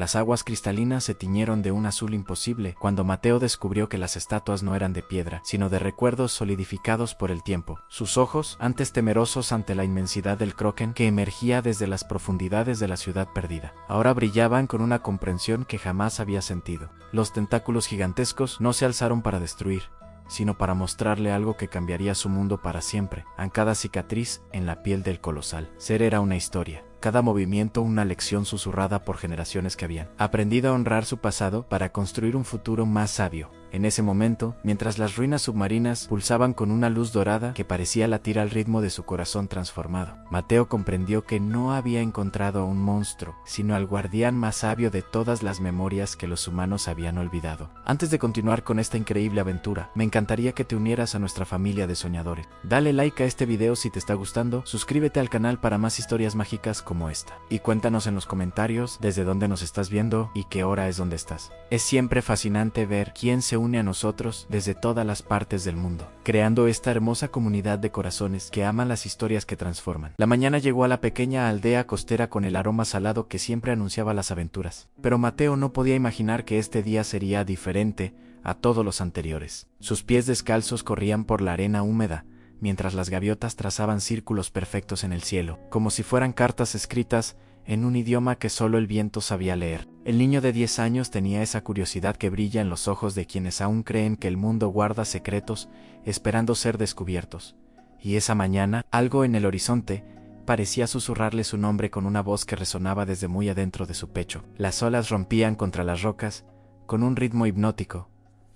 Las aguas cristalinas se tiñeron de un azul imposible cuando Mateo descubrió que las estatuas no eran de piedra, sino de recuerdos solidificados por el tiempo. Sus ojos, antes temerosos ante la inmensidad del Kraken que emergía desde las profundidades de la ciudad perdida, ahora brillaban con una comprensión que jamás había sentido. Los tentáculos gigantescos no se alzaron para destruir, sino para mostrarle algo que cambiaría su mundo para siempre. En cada cicatriz en la piel del colosal ser era una historia, cada movimiento una lección susurrada por generaciones que habían aprendido a honrar su pasado para construir un futuro más sabio. En ese momento, mientras las ruinas submarinas pulsaban con una luz dorada que parecía latir al ritmo de su corazón transformado, Mateo comprendió que no había encontrado a un monstruo, sino al guardián más sabio de todas las memorias que los humanos habían olvidado. Antes de continuar con esta increíble aventura, me encantaría que te unieras a nuestra familia de soñadores. Dale like a este video si te está gustando, suscríbete al canal para más historias mágicas como esta, y cuéntanos en los comentarios desde dónde nos estás viendo y qué hora es donde estás. Es siempre fascinante ver quién se une a nosotros desde todas las partes del mundo, creando esta hermosa comunidad de corazones que aman las historias que transforman. La mañana llegó a la pequeña aldea costera con el aroma salado que siempre anunciaba las aventuras, pero Mateo no podía imaginar que este día sería diferente a todos los anteriores. Sus pies descalzos corrían por la arena húmeda, mientras las gaviotas trazaban círculos perfectos en el cielo, como si fueran cartas escritas en un idioma que solo el viento sabía leer. El niño de 10 años tenía esa curiosidad que brilla en los ojos de quienes aún creen que el mundo guarda secretos esperando ser descubiertos. Y esa mañana, algo en el horizonte parecía susurrarle su nombre con una voz que resonaba desde muy adentro de su pecho. Las olas rompían contra las rocas con un ritmo hipnótico,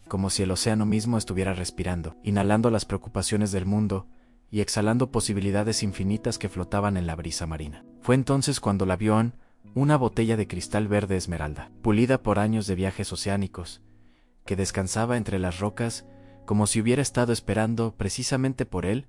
como si el océano mismo estuviera respirando, inhalando las preocupaciones del mundo y exhalando posibilidades infinitas que flotaban en la brisa marina. Fue entonces cuando la vio en una botella de cristal verde esmeralda, pulida por años de viajes oceánicos, que descansaba entre las rocas como si hubiera estado esperando precisamente por él.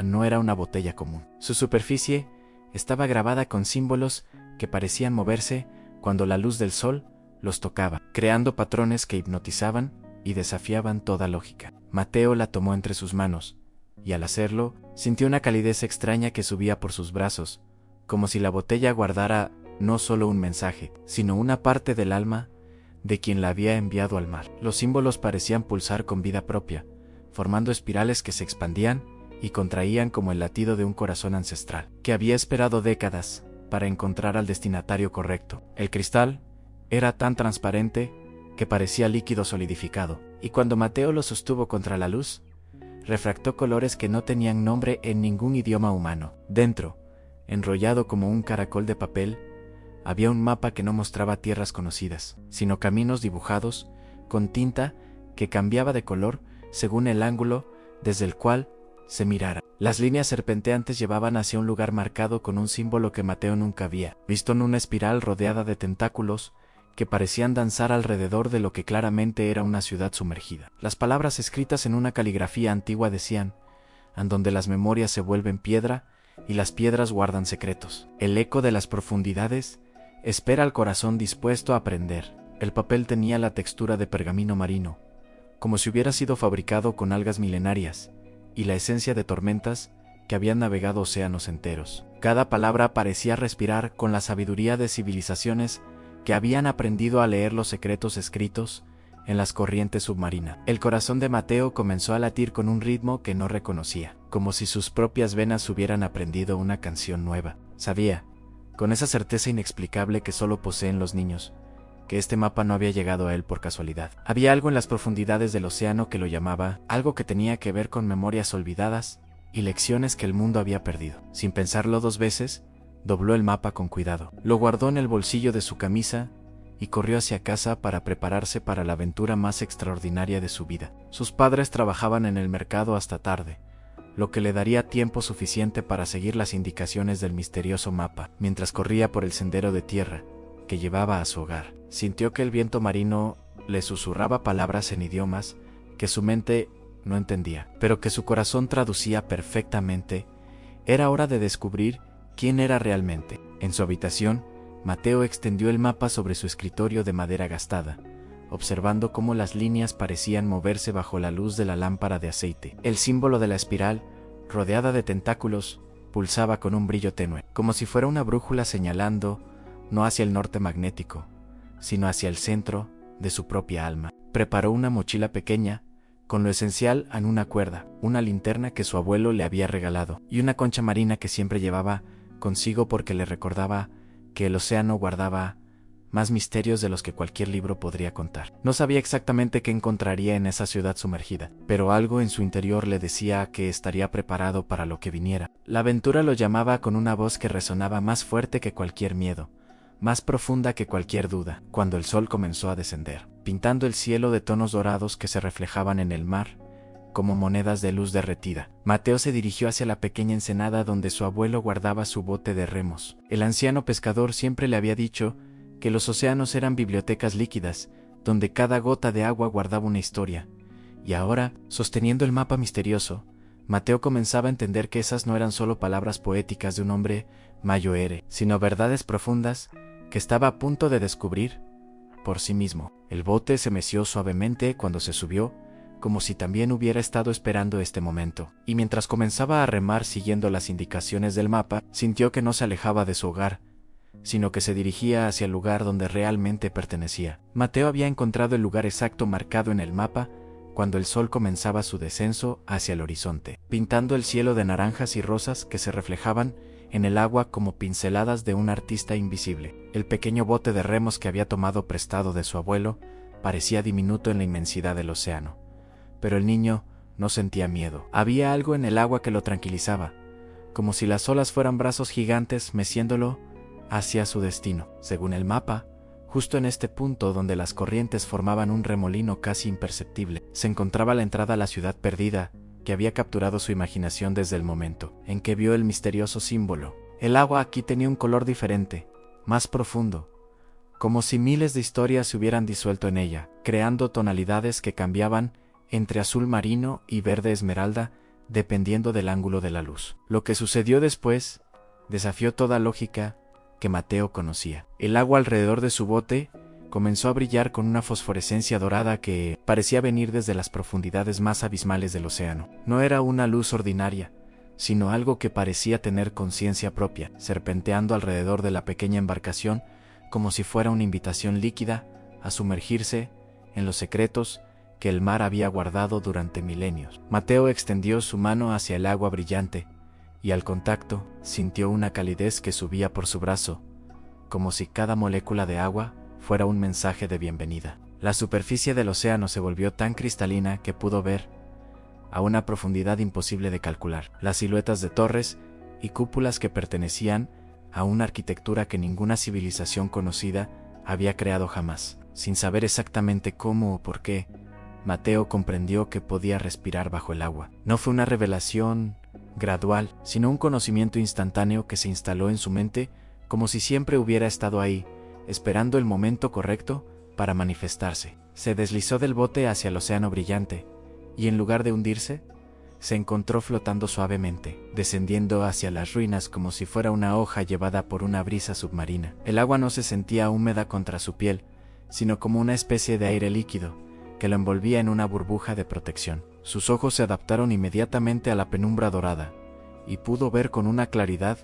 No era una botella común. Su superficie estaba grabada con símbolos que parecían moverse cuando la luz del sol los tocaba, creando patrones que hipnotizaban y desafiaban toda lógica. Mateo la tomó entre sus manos, y al hacerlo, sintió una calidez extraña que subía por sus brazos, como si la botella guardara no solo un mensaje, sino una parte del alma de quien la había enviado al mar. Los símbolos parecían pulsar con vida propia, formando espirales que se expandían y contraían como el latido de un corazón ancestral, que había esperado décadas para encontrar al destinatario correcto. El cristal era tan transparente que parecía líquido solidificado, y cuando Mateo lo sostuvo contra la luz, refractó colores que no tenían nombre en ningún idioma humano. Dentro, enrollado como un caracol de papel, había un mapa que no mostraba tierras conocidas, sino caminos dibujados con tinta que cambiaba de color según el ángulo desde el cual se mirara. Las líneas serpenteantes llevaban hacia un lugar marcado con un símbolo que Mateo nunca había visto, en una espiral rodeada de tentáculos que parecían danzar alrededor de lo que claramente era una ciudad sumergida. Las palabras escritas en una caligrafía antigua decían: en donde las memorias se vuelven piedra y las piedras guardan secretos. El eco de las profundidades espera al corazón dispuesto a aprender. El papel tenía la textura de pergamino marino, como si hubiera sido fabricado con algas milenarias, y la esencia de tormentas que habían navegado océanos enteros. Cada palabra parecía respirar con la sabiduría de civilizaciones que habían aprendido a leer los secretos escritos en las corrientes submarinas. El corazón de Mateo comenzó a latir con un ritmo que no reconocía, como si sus propias venas hubieran aprendido una canción nueva. Sabía, con esa certeza inexplicable que solo poseen los niños, que este mapa no había llegado a él por casualidad. Había algo en las profundidades del océano que lo llamaba, algo que tenía que ver con memorias olvidadas y lecciones que el mundo había perdido. Sin pensarlo 2 veces, dobló el mapa con cuidado, lo guardó en el bolsillo de su camisa y corrió hacia casa para prepararse para la aventura más extraordinaria de su vida. Sus padres trabajaban en el mercado hasta tarde, lo que le daría tiempo suficiente para seguir las indicaciones del misterioso mapa. Mientras corría por el sendero de tierra que llevaba a su hogar, sintió que el viento marino le susurraba palabras en idiomas que su mente no entendía, pero que su corazón traducía perfectamente. Era hora de descubrir quién era realmente. En su habitación, Mateo extendió el mapa sobre su escritorio de madera gastada, observando cómo las líneas parecían moverse bajo la luz de la lámpara de aceite. El símbolo de la espiral, rodeada de tentáculos, pulsaba con un brillo tenue, como si fuera una brújula señalando no hacia el norte magnético, sino hacia el centro de su propia alma. Preparó una mochila pequeña, con lo esencial en una cuerda, una linterna que su abuelo le había regalado, y una concha marina que siempre llevaba consigo porque le recordaba que el océano guardaba más misterios de los que cualquier libro podría contar. No sabía exactamente qué encontraría en esa ciudad sumergida, pero algo en su interior le decía que estaría preparado para lo que viniera. La aventura lo llamaba con una voz que resonaba más fuerte que cualquier miedo, más profunda que cualquier duda, cuando el sol comenzó a descender, pintando el cielo de tonos dorados que se reflejaban en el mar, como monedas de luz derretida. Mateo se dirigió hacia la pequeña ensenada donde su abuelo guardaba su bote de remos. El anciano pescador siempre le había dicho que los océanos eran bibliotecas líquidas, donde cada gota de agua guardaba una historia. Y ahora, sosteniendo el mapa misterioso, Mateo comenzaba a entender que esas no eran solo palabras poéticas de un hombre mayoere, sino verdades profundas que estaba a punto de descubrir por sí mismo. El bote se meció suavemente cuando se subió, como si también hubiera estado esperando este momento, y mientras comenzaba a remar siguiendo las indicaciones del mapa, sintió que no se alejaba de su hogar, sino que se dirigía hacia el lugar donde realmente pertenecía. Mateo había encontrado el lugar exacto marcado en el mapa cuando el sol comenzaba su descenso hacia el horizonte, pintando el cielo de naranjas y rosas que se reflejaban en el agua como pinceladas de un artista invisible. El pequeño bote de remos que había tomado prestado de su abuelo parecía diminuto en la inmensidad del océano, pero el niño no sentía miedo. Había algo en el agua que lo tranquilizaba, como si las olas fueran brazos gigantes meciéndolo hacia su destino. Según el mapa, justo en este punto donde las corrientes formaban un remolino casi imperceptible, se encontraba la entrada a la ciudad perdida que había capturado su imaginación desde el momento en que vio el misterioso símbolo. El agua aquí tenía un color diferente, más profundo, como si miles de historias se hubieran disuelto en ella, creando tonalidades que cambiaban entre azul marino y verde esmeralda dependiendo del ángulo de la luz. Lo que sucedió después desafió toda lógica que Mateo conocía. El agua alrededor de su bote comenzó a brillar con una fosforescencia dorada que parecía venir desde las profundidades más abismales del océano. No era una luz ordinaria, sino algo que parecía tener conciencia propia, serpenteando alrededor de la pequeña embarcación como si fuera una invitación líquida a sumergirse en los secretos que el mar había guardado durante milenios. Mateo extendió su mano hacia el agua brillante, y al contacto sintió una calidez que subía por su brazo, como si cada molécula de agua fuera un mensaje de bienvenida. La superficie del océano se volvió tan cristalina que pudo ver, a una profundidad imposible de calcular, las siluetas de torres y cúpulas que pertenecían a una arquitectura que ninguna civilización conocida había creado jamás. Sin saber exactamente cómo o por qué, Mateo comprendió que podía respirar bajo el agua. No fue una revelación gradual, sino un conocimiento instantáneo que se instaló en su mente como si siempre hubiera estado ahí, esperando el momento correcto para manifestarse. Se deslizó del bote hacia el océano brillante, y en lugar de hundirse, se encontró flotando suavemente, descendiendo hacia las ruinas como si fuera una hoja llevada por una brisa submarina. El agua no se sentía húmeda contra su piel, sino como una especie de aire líquido que lo envolvía en una burbuja de protección. Sus ojos se adaptaron inmediatamente a la penumbra dorada, y pudo ver con una claridad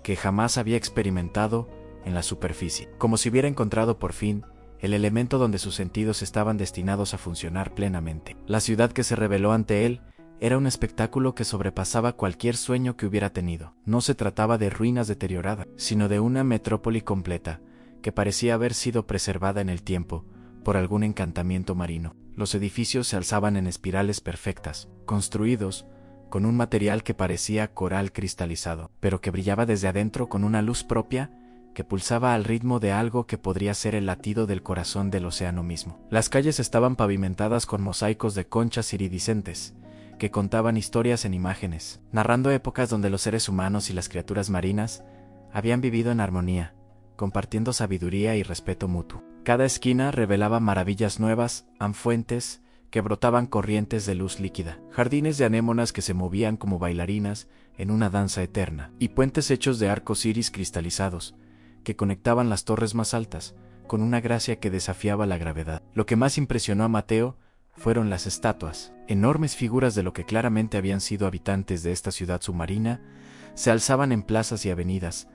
que jamás había experimentado en la superficie, como si hubiera encontrado por fin el elemento donde sus sentidos estaban destinados a funcionar plenamente. La ciudad que se reveló ante él era un espectáculo que sobrepasaba cualquier sueño que hubiera tenido. No se trataba de ruinas deterioradas, sino de una metrópoli completa, que parecía haber sido preservada en el tiempo por algún encantamiento marino. Los edificios se alzaban en espirales perfectas, construidos con un material que parecía coral cristalizado, pero que brillaba desde adentro con una luz propia que pulsaba al ritmo de algo que podría ser el latido del corazón del océano mismo. Las calles estaban pavimentadas con mosaicos de conchas iridiscentes, que contaban historias en imágenes, narrando épocas donde los seres humanos y las criaturas marinas habían vivido en armonía, compartiendo sabiduría y respeto mutuo. Cada esquina revelaba maravillas nuevas, fuentes que brotaban corrientes de luz líquida, jardines de anémonas que se movían como bailarinas en una danza eterna, y puentes hechos de arcos iris cristalizados, que conectaban las torres más altas, con una gracia que desafiaba la gravedad. Lo que más impresionó a Mateo fueron las estatuas. Enormes figuras de lo que claramente habían sido habitantes de esta ciudad submarina se alzaban en plazas y avenidas,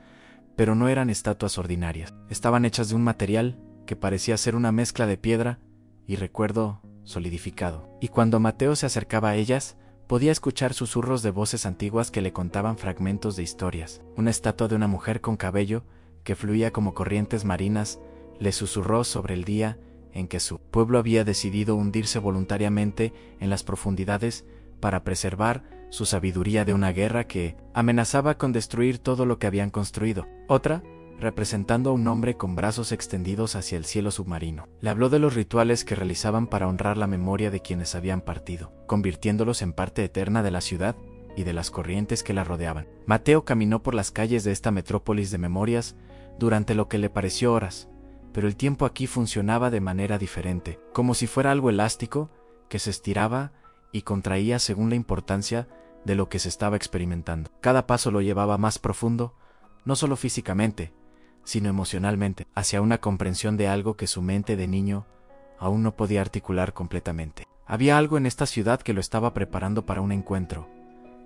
pero no eran estatuas ordinarias. Estaban hechas de un material que parecía ser una mezcla de piedra y recuerdo solidificado. Y cuando Mateo se acercaba a ellas, podía escuchar susurros de voces antiguas que le contaban fragmentos de historias. Una estatua de una mujer con cabello que fluía como corrientes marinas le susurró sobre el día en que su pueblo había decidido hundirse voluntariamente en las profundidades para preservar su sabiduría de una guerra que amenazaba con destruir todo lo que habían construido. Otra, representando a un hombre con brazos extendidos hacia el cielo submarino. Le habló de los rituales que realizaban para honrar la memoria de quienes habían partido, convirtiéndolos en parte eterna de la ciudad y de las corrientes que la rodeaban. Mateo caminó por las calles de esta metrópolis de memorias durante lo que le pareció horas, pero el tiempo aquí funcionaba de manera diferente, como si fuera algo elástico que se estiraba y contraía según la importancia de lo que se estaba experimentando. Cada paso lo llevaba más profundo, no solo físicamente, sino emocionalmente, hacia una comprensión de algo que su mente de niño aún no podía articular completamente. Había algo en esta ciudad que lo estaba preparando para un encuentro,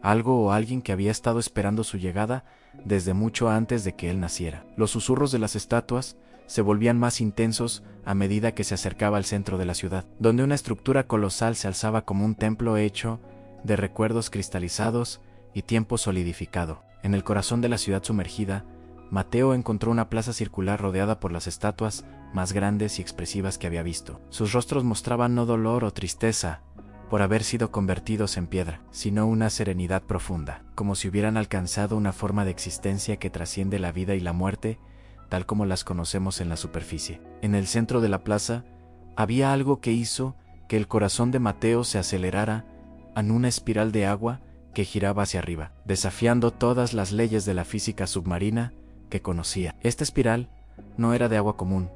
algo o alguien que había estado esperando su llegada desde mucho antes de que él naciera. Los susurros de las estatuas se volvían más intensos a medida que se acercaba al centro de la ciudad, donde una estructura colosal se alzaba como un templo hecho de recuerdos cristalizados y tiempo solidificado. En el corazón de la ciudad sumergida, Mateo encontró una plaza circular rodeada por las estatuas más grandes y expresivas que había visto. Sus rostros mostraban no dolor o tristeza por haber sido convertidos en piedra, sino una serenidad profunda, como si hubieran alcanzado una forma de existencia que trasciende la vida y la muerte, tal como las conocemos en la superficie. En el centro de la plaza había algo que hizo que el corazón de Mateo se acelerara en una espiral de agua que giraba hacia arriba, desafiando todas las leyes de la física submarina que conocía. Esta espiral no era de agua común,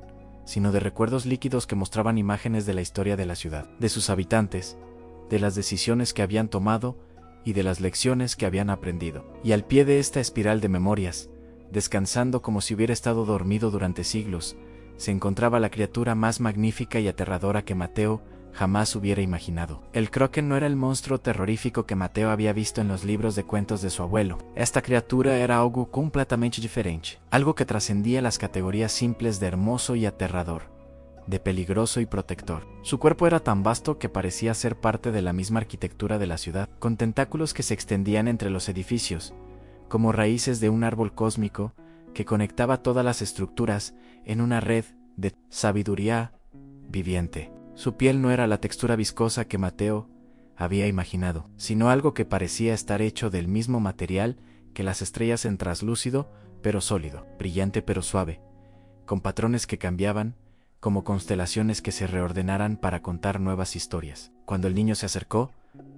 sino de recuerdos líquidos que mostraban imágenes de la historia de la ciudad, de sus habitantes, de las decisiones que habían tomado y de las lecciones que habían aprendido. Y al pie de esta espiral de memorias, descansando como si hubiera estado dormido durante siglos, se encontraba la criatura más magnífica y aterradora que Mateo jamás hubiera imaginado. El Kraken no era el monstruo terrorífico que Mateo había visto en los libros de cuentos de su abuelo. Esta criatura era algo completamente diferente, algo que trascendía las categorías simples de hermoso y aterrador, de peligroso y protector. Su cuerpo era tan vasto que parecía ser parte de la misma arquitectura de la ciudad, con tentáculos que se extendían entre los edificios, como raíces de un árbol cósmico que conectaba todas las estructuras en una red de sabiduría viviente. Su piel no era la textura viscosa que Mateo había imaginado, sino algo que parecía estar hecho del mismo material que las estrellas en traslúcido pero sólido, brillante pero suave, con patrones que cambiaban, como constelaciones que se reordenaran para contar nuevas historias. Cuando el niño se acercó,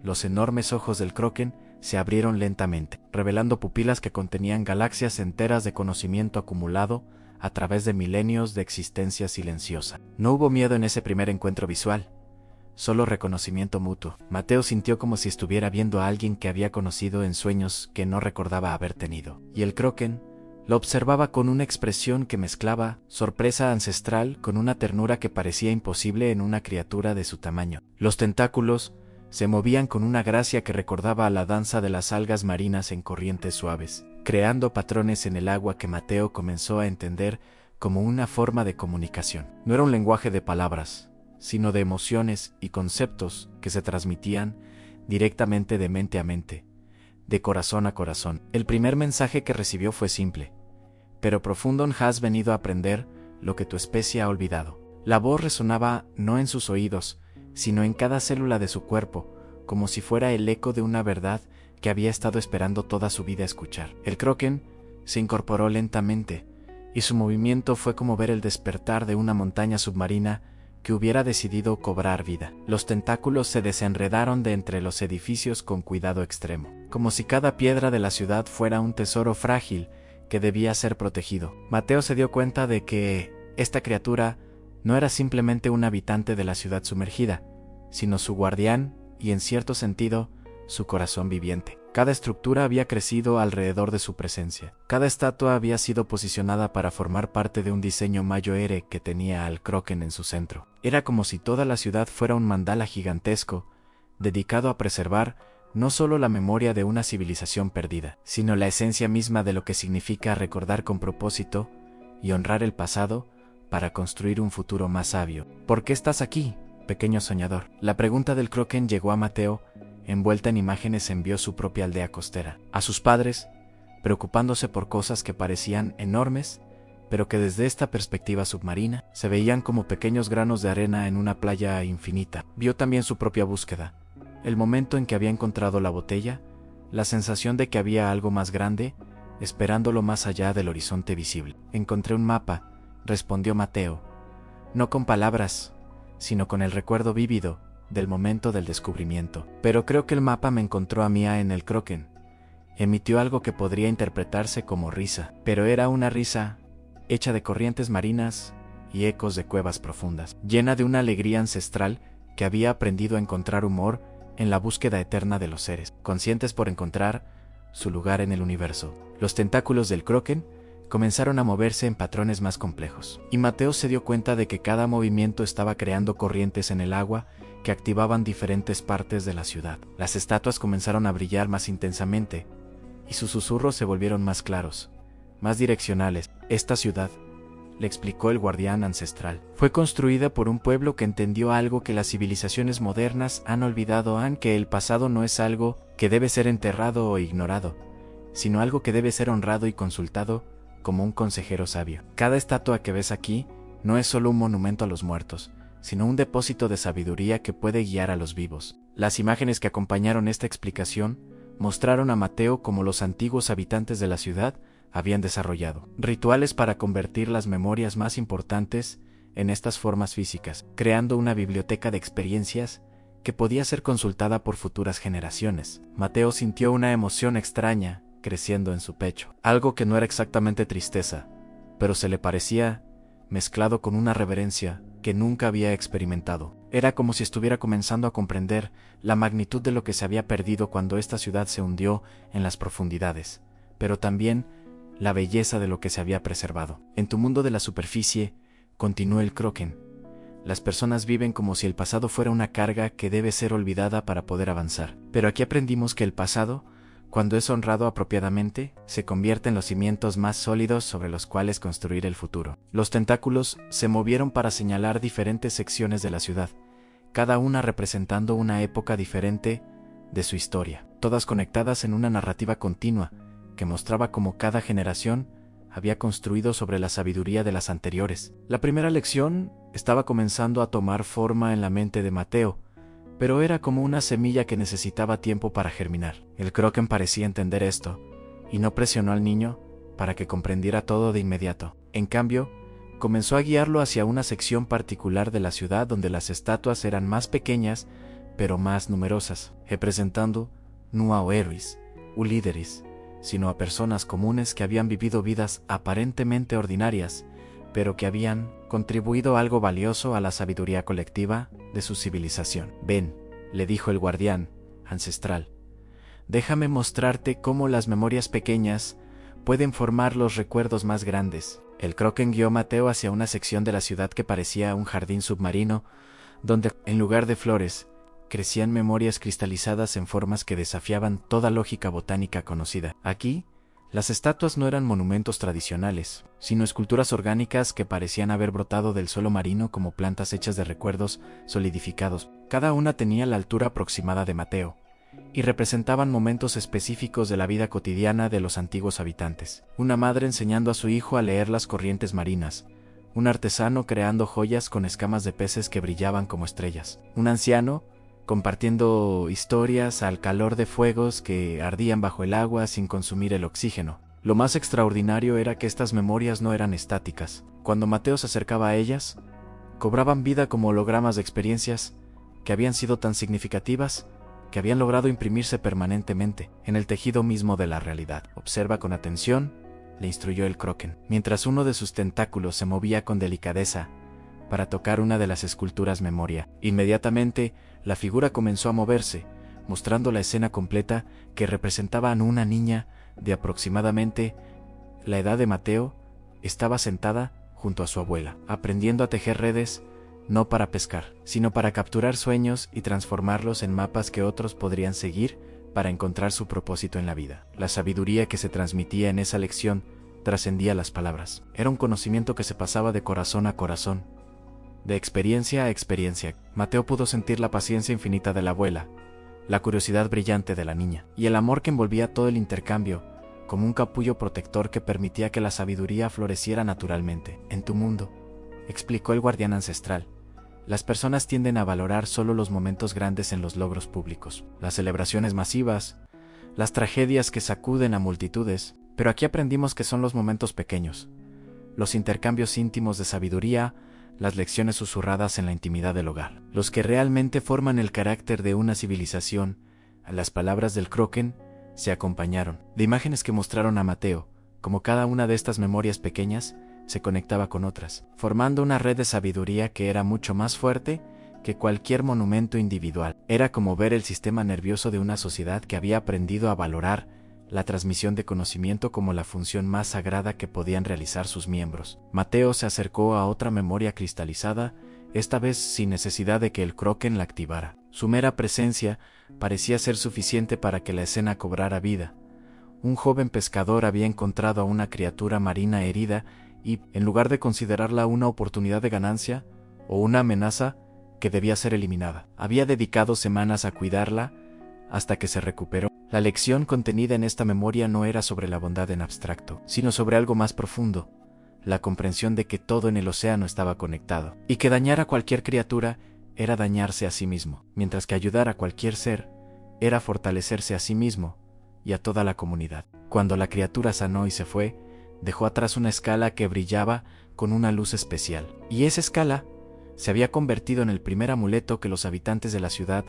los enormes ojos del Kraken se abrieron lentamente, revelando pupilas que contenían galaxias enteras de conocimiento acumulado a través de milenios de existencia silenciosa. No hubo miedo en ese primer encuentro visual, solo reconocimiento mutuo. Mateo sintió como si estuviera viendo a alguien que había conocido en sueños que no recordaba haber tenido. Y el Kraken lo observaba con una expresión que mezclaba sorpresa ancestral con una ternura que parecía imposible en una criatura de su tamaño. Los tentáculos se movían con una gracia que recordaba a la danza de las algas marinas en corrientes suaves, creando patrones en el agua que Mateo comenzó a entender como una forma de comunicación. No era un lenguaje de palabras, sino de emociones y conceptos que se transmitían directamente de mente a mente, de corazón a corazón. El primer mensaje que recibió fue simple, pero profundo: has venido a aprender lo que tu especie ha olvidado. La voz resonaba no en sus oídos, sino en cada célula de su cuerpo, como si fuera el eco de una verdad que había estado esperando toda su vida escuchar. El Kraken se incorporó lentamente, y su movimiento fue como ver el despertar de una montaña submarina que hubiera decidido cobrar vida. Los tentáculos se desenredaron de entre los edificios con cuidado extremo, como si cada piedra de la ciudad fuera un tesoro frágil que debía ser protegido. Mateo se dio cuenta de que esta criatura no era simplemente un habitante de la ciudad sumergida, sino su guardián y, en cierto sentido, su corazón viviente. Cada estructura había crecido alrededor de su presencia. Cada estatua había sido posicionada para formar parte de un diseño mayo-ere que tenía al Kraken en su centro. Era como si toda la ciudad fuera un mandala gigantesco, dedicado a preservar no solo la memoria de una civilización perdida, sino la esencia misma de lo que significa recordar con propósito y honrar el pasado para construir un futuro más sabio. ¿Por qué estás aquí, pequeño soñador? La pregunta del Kraken llegó a Mateo, envuelta en imágenes envió su propia aldea costera. A sus padres, preocupándose por cosas que parecían enormes, pero que desde esta perspectiva submarina se veían como pequeños granos de arena en una playa infinita. Vio también su propia búsqueda, el momento en que había encontrado la botella, la sensación de que había algo más grande, esperándolo más allá del horizonte visible. Encontré un mapa, respondió Mateo, no con palabras, sino con el recuerdo vívido del momento del descubrimiento. Pero creo que el mapa me encontró a mí en el Kraken. Emitió algo que podría interpretarse como risa, pero era una risa hecha de corrientes marinas y ecos de cuevas profundas, llena de una alegría ancestral que había aprendido a encontrar humor en la búsqueda eterna de los seres, conscientes por encontrar su lugar en el universo. Los tentáculos del Kraken comenzaron a moverse en patrones más complejos, y Mateo se dio cuenta de que cada movimiento estaba creando corrientes en el agua que activaban diferentes partes de la ciudad. Las estatuas comenzaron a brillar más intensamente, y sus susurros se volvieron más claros, más direccionales. Esta ciudad, le explicó el guardián ancestral, fue construida por un pueblo que entendió algo que las civilizaciones modernas han olvidado, que el pasado no es algo que debe ser enterrado o ignorado, sino algo que debe ser honrado y consultado como un consejero sabio. Cada estatua que ves aquí no es solo un monumento a los muertos, sino un depósito de sabiduría que puede guiar a los vivos. Las imágenes que acompañaron esta explicación mostraron a Mateo cómo los antiguos habitantes de la ciudad habían desarrollado rituales para convertir las memorias más importantes en estas formas físicas, creando una biblioteca de experiencias que podía ser consultada por futuras generaciones. Mateo sintió una emoción extraña creciendo en su pecho, algo que no era exactamente tristeza, pero se le parecía mezclado con una reverencia que nunca había experimentado. Era como si estuviera comenzando a comprender la magnitud de lo que se había perdido cuando esta ciudad se hundió en las profundidades, pero también la belleza de lo que se había preservado. En tu mundo de la superficie, continuó el Kraken, las personas viven como si el pasado fuera una carga que debe ser olvidada para poder avanzar. Pero aquí aprendimos que el pasado, cuando es honrado apropiadamente, se convierte en los cimientos más sólidos sobre los cuales construir el futuro. Los tentáculos se movieron para señalar diferentes secciones de la ciudad, cada una representando una época diferente de su historia, todas conectadas en una narrativa continua que mostraba cómo cada generación había construido sobre la sabiduría de las anteriores. La primera lección estaba comenzando a tomar forma en la mente de Mateo, pero era como una semilla que necesitaba tiempo para germinar. El Kraken parecía entender esto, y no presionó al niño para que comprendiera todo de inmediato. En cambio, comenzó a guiarlo hacia una sección particular de la ciudad donde las estatuas eran más pequeñas, pero más numerosas, representando no a héroes u líderes, sino a personas comunes que habían vivido vidas aparentemente ordinarias, pero que habían contribuido algo valioso a la sabiduría colectiva de su civilización. Ven, le dijo el guardián ancestral, déjame mostrarte cómo las memorias pequeñas pueden formar los recuerdos más grandes. El Kraken guió a Mateo hacia una sección de la ciudad que parecía un jardín submarino, donde, en lugar de flores, crecían memorias cristalizadas en formas que desafiaban toda lógica botánica conocida. Aquí, las estatuas no eran monumentos tradicionales, sino esculturas orgánicas que parecían haber brotado del suelo marino como plantas hechas de recuerdos solidificados. Cada una tenía la altura aproximada de Mateo, y representaban momentos específicos de la vida cotidiana de los antiguos habitantes. Una madre enseñando a su hijo a leer las corrientes marinas, un artesano creando joyas con escamas de peces que brillaban como estrellas, un anciano compartiendo historias al calor de fuegos que ardían bajo el agua sin consumir el oxígeno. Lo más extraordinario era que estas memorias no eran estáticas. Cuando Mateo se acercaba a ellas, cobraban vida como hologramas de experiencias que habían sido tan significativas que habían logrado imprimirse permanentemente en el tejido mismo de la realidad. Observa con atención, le instruyó el Kraken, mientras uno de sus tentáculos se movía con delicadeza para tocar una de las esculturas memoria. Inmediatamente, la figura comenzó a moverse, mostrando la escena completa que representaba a una niña de aproximadamente la edad de Mateo. Estaba sentada junto a su abuela, aprendiendo a tejer redes, no para pescar, sino para capturar sueños y transformarlos en mapas que otros podrían seguir para encontrar su propósito en la vida. La sabiduría que se transmitía en esa lección trascendía las palabras. Era un conocimiento que se pasaba de corazón a corazón, de experiencia a experiencia. Mateo pudo sentir la paciencia infinita de la abuela, la curiosidad brillante de la niña, y el amor que envolvía todo el intercambio, como un capullo protector que permitía que la sabiduría floreciera naturalmente. En tu mundo, explicó el guardián ancestral, las personas tienden a valorar solo los momentos grandes en los logros públicos, las celebraciones masivas, las tragedias que sacuden a multitudes, pero aquí aprendimos que son los momentos pequeños, los intercambios íntimos de sabiduría, las lecciones susurradas en la intimidad del hogar, los que realmente forman el carácter de una civilización. Las palabras del Kroken se acompañaron de imágenes que mostraron a Mateo cómo cada una de estas memorias pequeñas se conectaba con otras, formando una red de sabiduría que era mucho más fuerte que cualquier monumento individual. Era como ver el sistema nervioso de una sociedad que había aprendido a valorar la transmisión de conocimiento como la función más sagrada que podían realizar sus miembros. Mateo se acercó a otra memoria cristalizada, esta vez sin necesidad de que el Kroken la activara. Su mera presencia parecía ser suficiente para que la escena cobrara vida. Un joven pescador había encontrado a una criatura marina herida y, en lugar de considerarla una oportunidad de ganancia o una amenaza que debía ser eliminada, había dedicado semanas a cuidarla hasta que se recuperó. La lección contenida en esta memoria no era sobre la bondad en abstracto, sino sobre algo más profundo, la comprensión de que todo en el océano estaba conectado, y que dañar a cualquier criatura era dañarse a sí mismo, mientras que ayudar a cualquier ser era fortalecerse a sí mismo y a toda la comunidad. Cuando la criatura sanó y se fue, dejó atrás una escala que brillaba con una luz especial, y esa escala se había convertido en el primer amuleto que los habitantes de la ciudad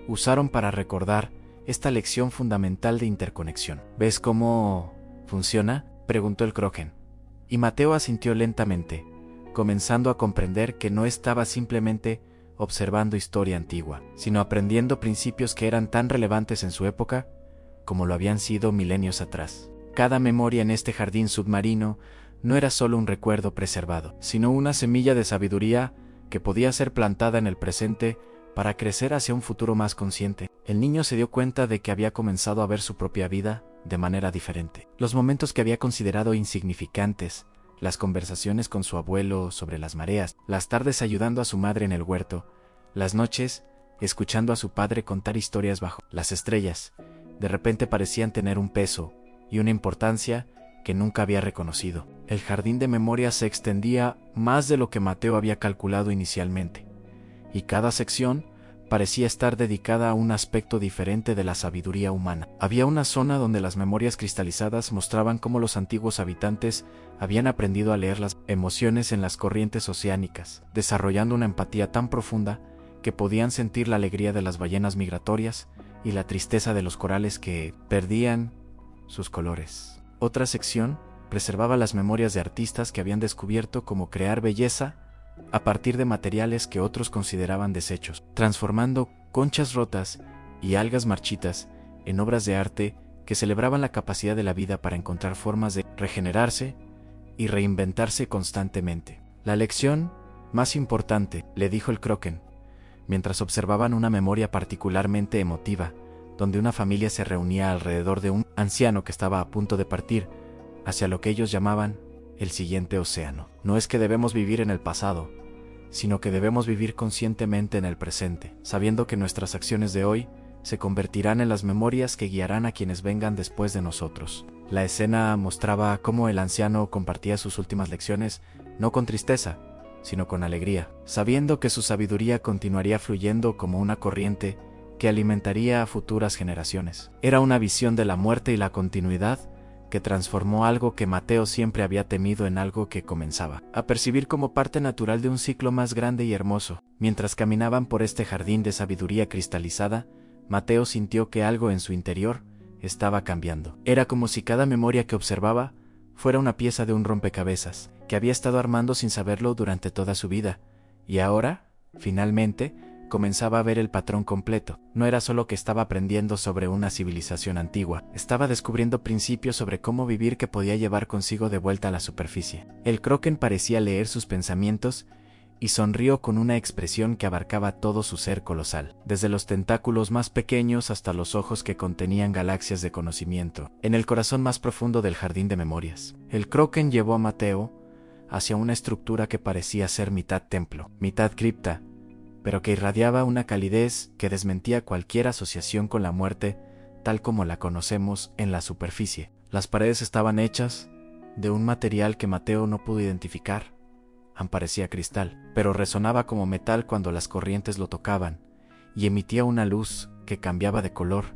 usaron para recordar esta lección fundamental de interconexión. ¿Ves cómo funciona?, preguntó el Kroken. Y Mateo asintió lentamente, comenzando a comprender que no estaba simplemente observando historia antigua, sino aprendiendo principios que eran tan relevantes en su época como lo habían sido milenios atrás. Cada memoria en este jardín submarino no era solo un recuerdo preservado, sino una semilla de sabiduría que podía ser plantada en el presente para crecer hacia un futuro más consciente. El niño se dio cuenta de que había comenzado a ver su propia vida de manera diferente. Los momentos que había considerado insignificantes, las conversaciones con su abuelo sobre las mareas, las tardes ayudando a su madre en el huerto, las noches escuchando a su padre contar historias bajo las estrellas, de repente parecían tener un peso y una importancia que nunca había reconocido. El jardín de memoria se extendía más de lo que Mateo había calculado inicialmente, y cada sección parecía estar dedicada a un aspecto diferente de la sabiduría humana. Había una zona donde las memorias cristalizadas mostraban cómo los antiguos habitantes habían aprendido a leer las emociones en las corrientes oceánicas, desarrollando una empatía tan profunda que podían sentir la alegría de las ballenas migratorias y la tristeza de los corales que perdían sus colores. Otra sección preservaba las memorias de artistas que habían descubierto cómo crear belleza a partir de materiales que otros consideraban desechos, transformando conchas rotas y algas marchitas en obras de arte que celebraban la capacidad de la vida para encontrar formas de regenerarse y reinventarse constantemente. La lección más importante, le dijo el Kroken, mientras observaban una memoria particularmente emotiva, donde una familia se reunía alrededor de un anciano que estaba a punto de partir hacia lo que ellos llamaban el siguiente océano. No es que debemos vivir en el pasado, sino que debemos vivir conscientemente en el presente, sabiendo que nuestras acciones de hoy se convertirán en las memorias que guiarán a quienes vengan después de nosotros. La escena mostraba cómo el anciano compartía sus últimas lecciones, no con tristeza, sino con alegría, sabiendo que su sabiduría continuaría fluyendo como una corriente que alimentaría a futuras generaciones. Era una visión de la muerte y la continuidad que transformó algo que Mateo siempre había temido en algo que comenzaba a percibir como parte natural de un ciclo más grande y hermoso. Mientras caminaban por este jardín de sabiduría cristalizada, Mateo sintió que algo en su interior estaba cambiando. Era como si cada memoria que observaba fuera una pieza de un rompecabezas que había estado armando sin saberlo durante toda su vida, y ahora, finalmente, comenzaba a ver el patrón completo. No era solo que estaba aprendiendo sobre una civilización antigua, estaba descubriendo principios sobre cómo vivir que podía llevar consigo de vuelta a la superficie. El Kroken parecía leer sus pensamientos y sonrió con una expresión que abarcaba todo su ser colosal, desde los tentáculos más pequeños hasta los ojos que contenían galaxias de conocimiento, en el corazón más profundo del jardín de memorias. El Kraken llevó a Mateo hacia una estructura que parecía ser mitad templo, mitad cripta, pero que irradiaba una calidez que desmentía cualquier asociación con la muerte tal como la conocemos en la superficie. Las paredes estaban hechas de un material que Mateo no pudo identificar. Parecía cristal, pero resonaba como metal cuando las corrientes lo tocaban, y emitía una luz que cambiaba de color,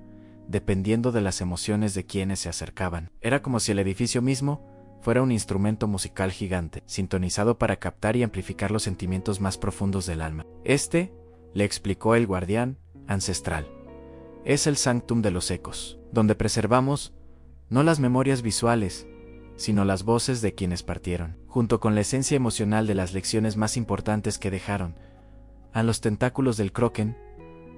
dependiendo de las emociones de quienes se acercaban. Era como si el edificio mismo fuera un instrumento musical gigante, sintonizado para captar y amplificar los sentimientos más profundos del alma. Le explicó el guardián ancestral, es el Sanctum de los Ecos, donde preservamos no las memorias visuales, sino las voces de quienes partieron, junto con la esencia emocional de las lecciones más importantes que dejaron. A los tentáculos del Kraken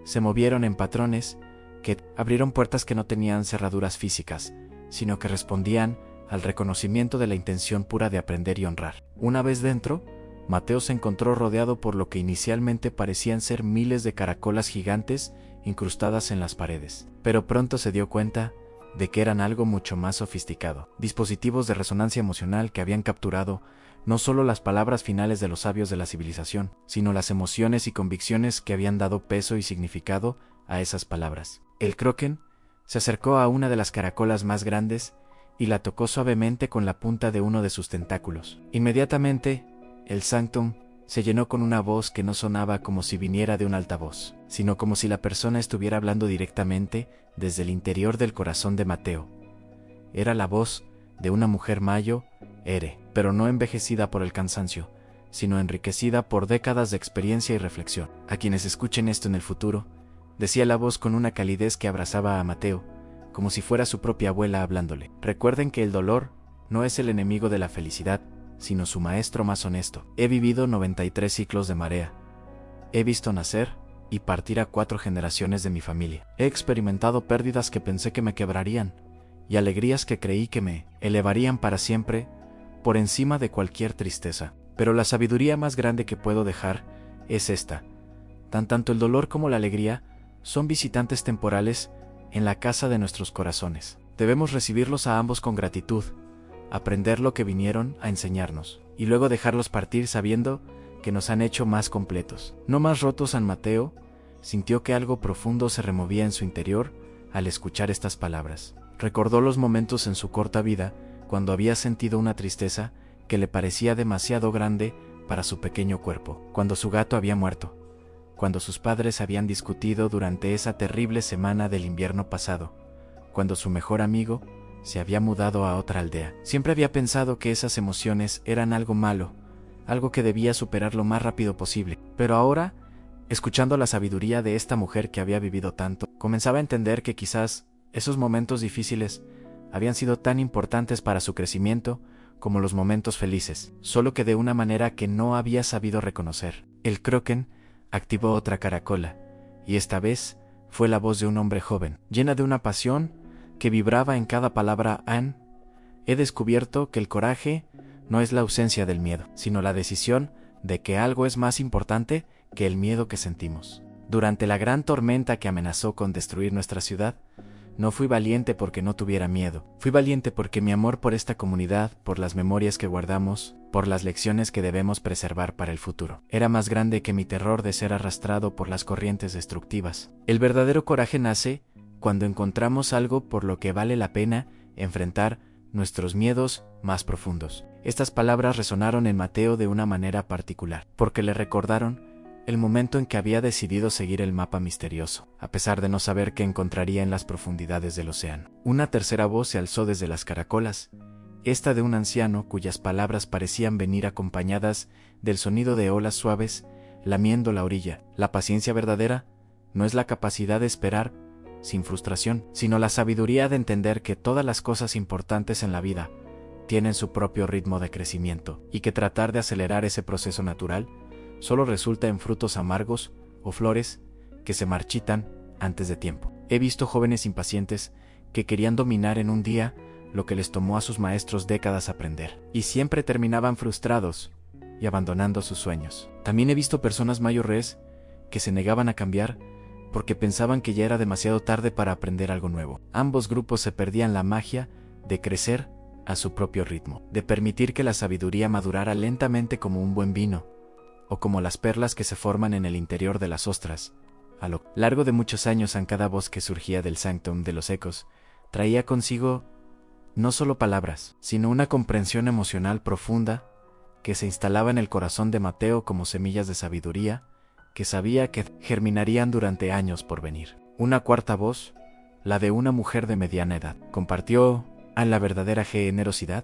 se movieron en patrones que abrieron puertas que no tenían cerraduras físicas, sino que respondían al reconocimiento de la intención pura de aprender y honrar. Una vez dentro, Mateo se encontró rodeado por lo que inicialmente parecían ser miles de caracolas gigantes incrustadas en las paredes, pero pronto se dio cuenta de que eran algo mucho más sofisticado, dispositivos de resonancia emocional que habían capturado no solo las palabras finales de los sabios de la civilización, sino las emociones y convicciones que habían dado peso y significado a esas palabras. El Kraken se acercó a una de las caracolas más grandes y la tocó suavemente con la punta de uno de sus tentáculos. Inmediatamente, el Sanctum se llenó con una voz que no sonaba como si viniera de un altavoz, sino como si la persona estuviera hablando directamente desde el interior del corazón de Mateo. Era la voz de una mujer mayo, pero no envejecida por el cansancio, sino enriquecida por décadas de experiencia y reflexión. A quienes escuchen esto en el futuro, decía la voz con una calidez que abrazaba a Mateo, como si fuera su propia abuela hablándole. Recuerden que el dolor no es el enemigo de la felicidad, sino su maestro más honesto. He vivido 93 ciclos de marea. He visto nacer y partir a 4 generaciones de mi familia. He experimentado pérdidas que pensé que me quebrarían, y alegrías que creí que me elevarían para siempre por encima de cualquier tristeza. Pero la sabiduría más grande que puedo dejar es esta. Tanto el dolor como la alegría son visitantes temporales en la casa de nuestros corazones. Debemos recibirlos a ambos con gratitud, aprender lo que vinieron a enseñarnos, y luego dejarlos partir sabiendo que nos han hecho más completos, no más rotos. San Mateo sintió que algo profundo se removía en su interior al escuchar estas palabras. Recordó los momentos en su corta vida cuando había sentido una tristeza que le parecía demasiado grande para su pequeño cuerpo, cuando su gato había muerto, cuando sus padres habían discutido durante esa terrible semana del invierno pasado, cuando su mejor amigo se había mudado a otra aldea. Siempre había pensado que esas emociones eran algo malo, algo que debía superar lo más rápido posible. Pero ahora, escuchando la sabiduría de esta mujer que había vivido tanto, comenzaba a entender que quizás esos momentos difíciles habían sido tan importantes para su crecimiento como los momentos felices, solo que de una manera que no había sabido reconocer. El Kraken activó otra caracola, y esta vez fue la voz de un hombre joven, llena de una pasión que vibraba en cada palabra. He descubierto que el coraje no es la ausencia del miedo, sino la decisión de que algo es más importante que el miedo que sentimos. Durante la gran tormenta que amenazó con destruir nuestra ciudad, no fui valiente porque no tuviera miedo. Fui valiente porque mi amor por esta comunidad, por las memorias que guardamos, por las lecciones que debemos preservar para el futuro, era más grande que mi terror de ser arrastrado por las corrientes destructivas. El verdadero coraje nace cuando encontramos algo por lo que vale la pena enfrentar nuestros miedos más profundos. Estas palabras resonaron en Mateo de una manera particular, porque le recordaron el momento en que había decidido seguir el mapa misterioso, a pesar de no saber qué encontraría en las profundidades del océano. Una tercera voz se alzó desde las caracolas, esta de un anciano cuyas palabras parecían venir acompañadas del sonido de olas suaves lamiendo la orilla. La paciencia verdadera no es la capacidad de esperar sin frustración, sino la sabiduría de entender que todas las cosas importantes en la vida tienen su propio ritmo de crecimiento, y que tratar de acelerar ese proceso natural solo resulta en frutos amargos o flores que se marchitan antes de tiempo. He visto jóvenes impacientes que querían dominar en un día lo que les tomó a sus maestros décadas aprender, y siempre terminaban frustrados, y abandonando sus sueños. También he visto personas mayores que se negaban a cambiar porque pensaban que ya era demasiado tarde para aprender algo nuevo. Ambos grupos se perdían la magia de crecer a su propio ritmo, de permitir que la sabiduría madurara lentamente como un buen vino, o como las perlas que se forman en el interior de las ostras. A lo largo de muchos años, en cada voz que surgía del Sanctum de los Ecos, traía consigo no solo palabras, sino una comprensión emocional profunda que se instalaba en el corazón de Mateo como semillas de sabiduría que sabía que germinarían durante años por venir. Una cuarta voz, la de una mujer de mediana edad, compartió: la verdadera generosidad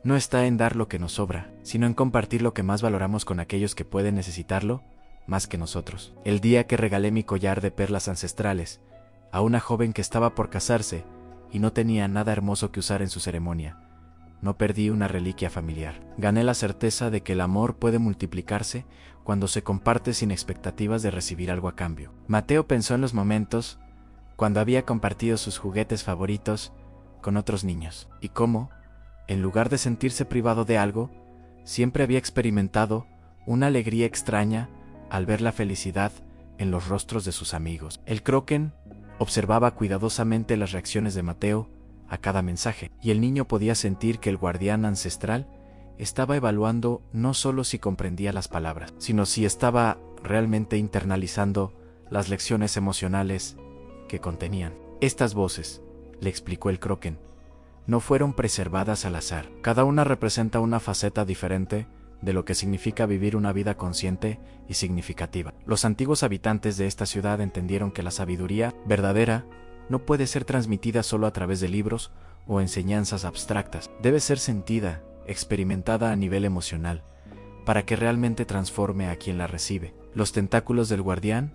no está en dar lo que nos sobra, sino en compartir lo que más valoramos con aquellos que pueden necesitarlo más que nosotros. El día que regalé mi collar de perlas ancestrales a una joven que estaba por casarse y no tenía nada hermoso que usar en su ceremonia, no perdí una reliquia familiar. Gané la certeza de que el amor puede multiplicarse cuando se comparte sin expectativas de recibir algo a cambio. Mateo pensó en los momentos cuando había compartido sus juguetes favoritos con otros niños, y cómo, en lugar de sentirse privado de algo, siempre había experimentado una alegría extraña al ver la felicidad en los rostros de sus amigos. El Kroken observaba cuidadosamente las reacciones de Mateo a cada mensaje, y el niño podía sentir que el guardián ancestral estaba evaluando no solo si comprendía las palabras, sino si estaba realmente internalizando las lecciones emocionales que contenían. Estas voces, le explicó el Kroken, no fueron preservadas al azar. Cada una representa una faceta diferente de lo que significa vivir una vida consciente y significativa. Los antiguos habitantes de esta ciudad entendieron que la sabiduría verdadera no puede ser transmitida solo a través de libros o enseñanzas abstractas. Debe ser sentida, experimentada a nivel emocional, para que realmente transforme a quien la recibe. Los tentáculos del guardián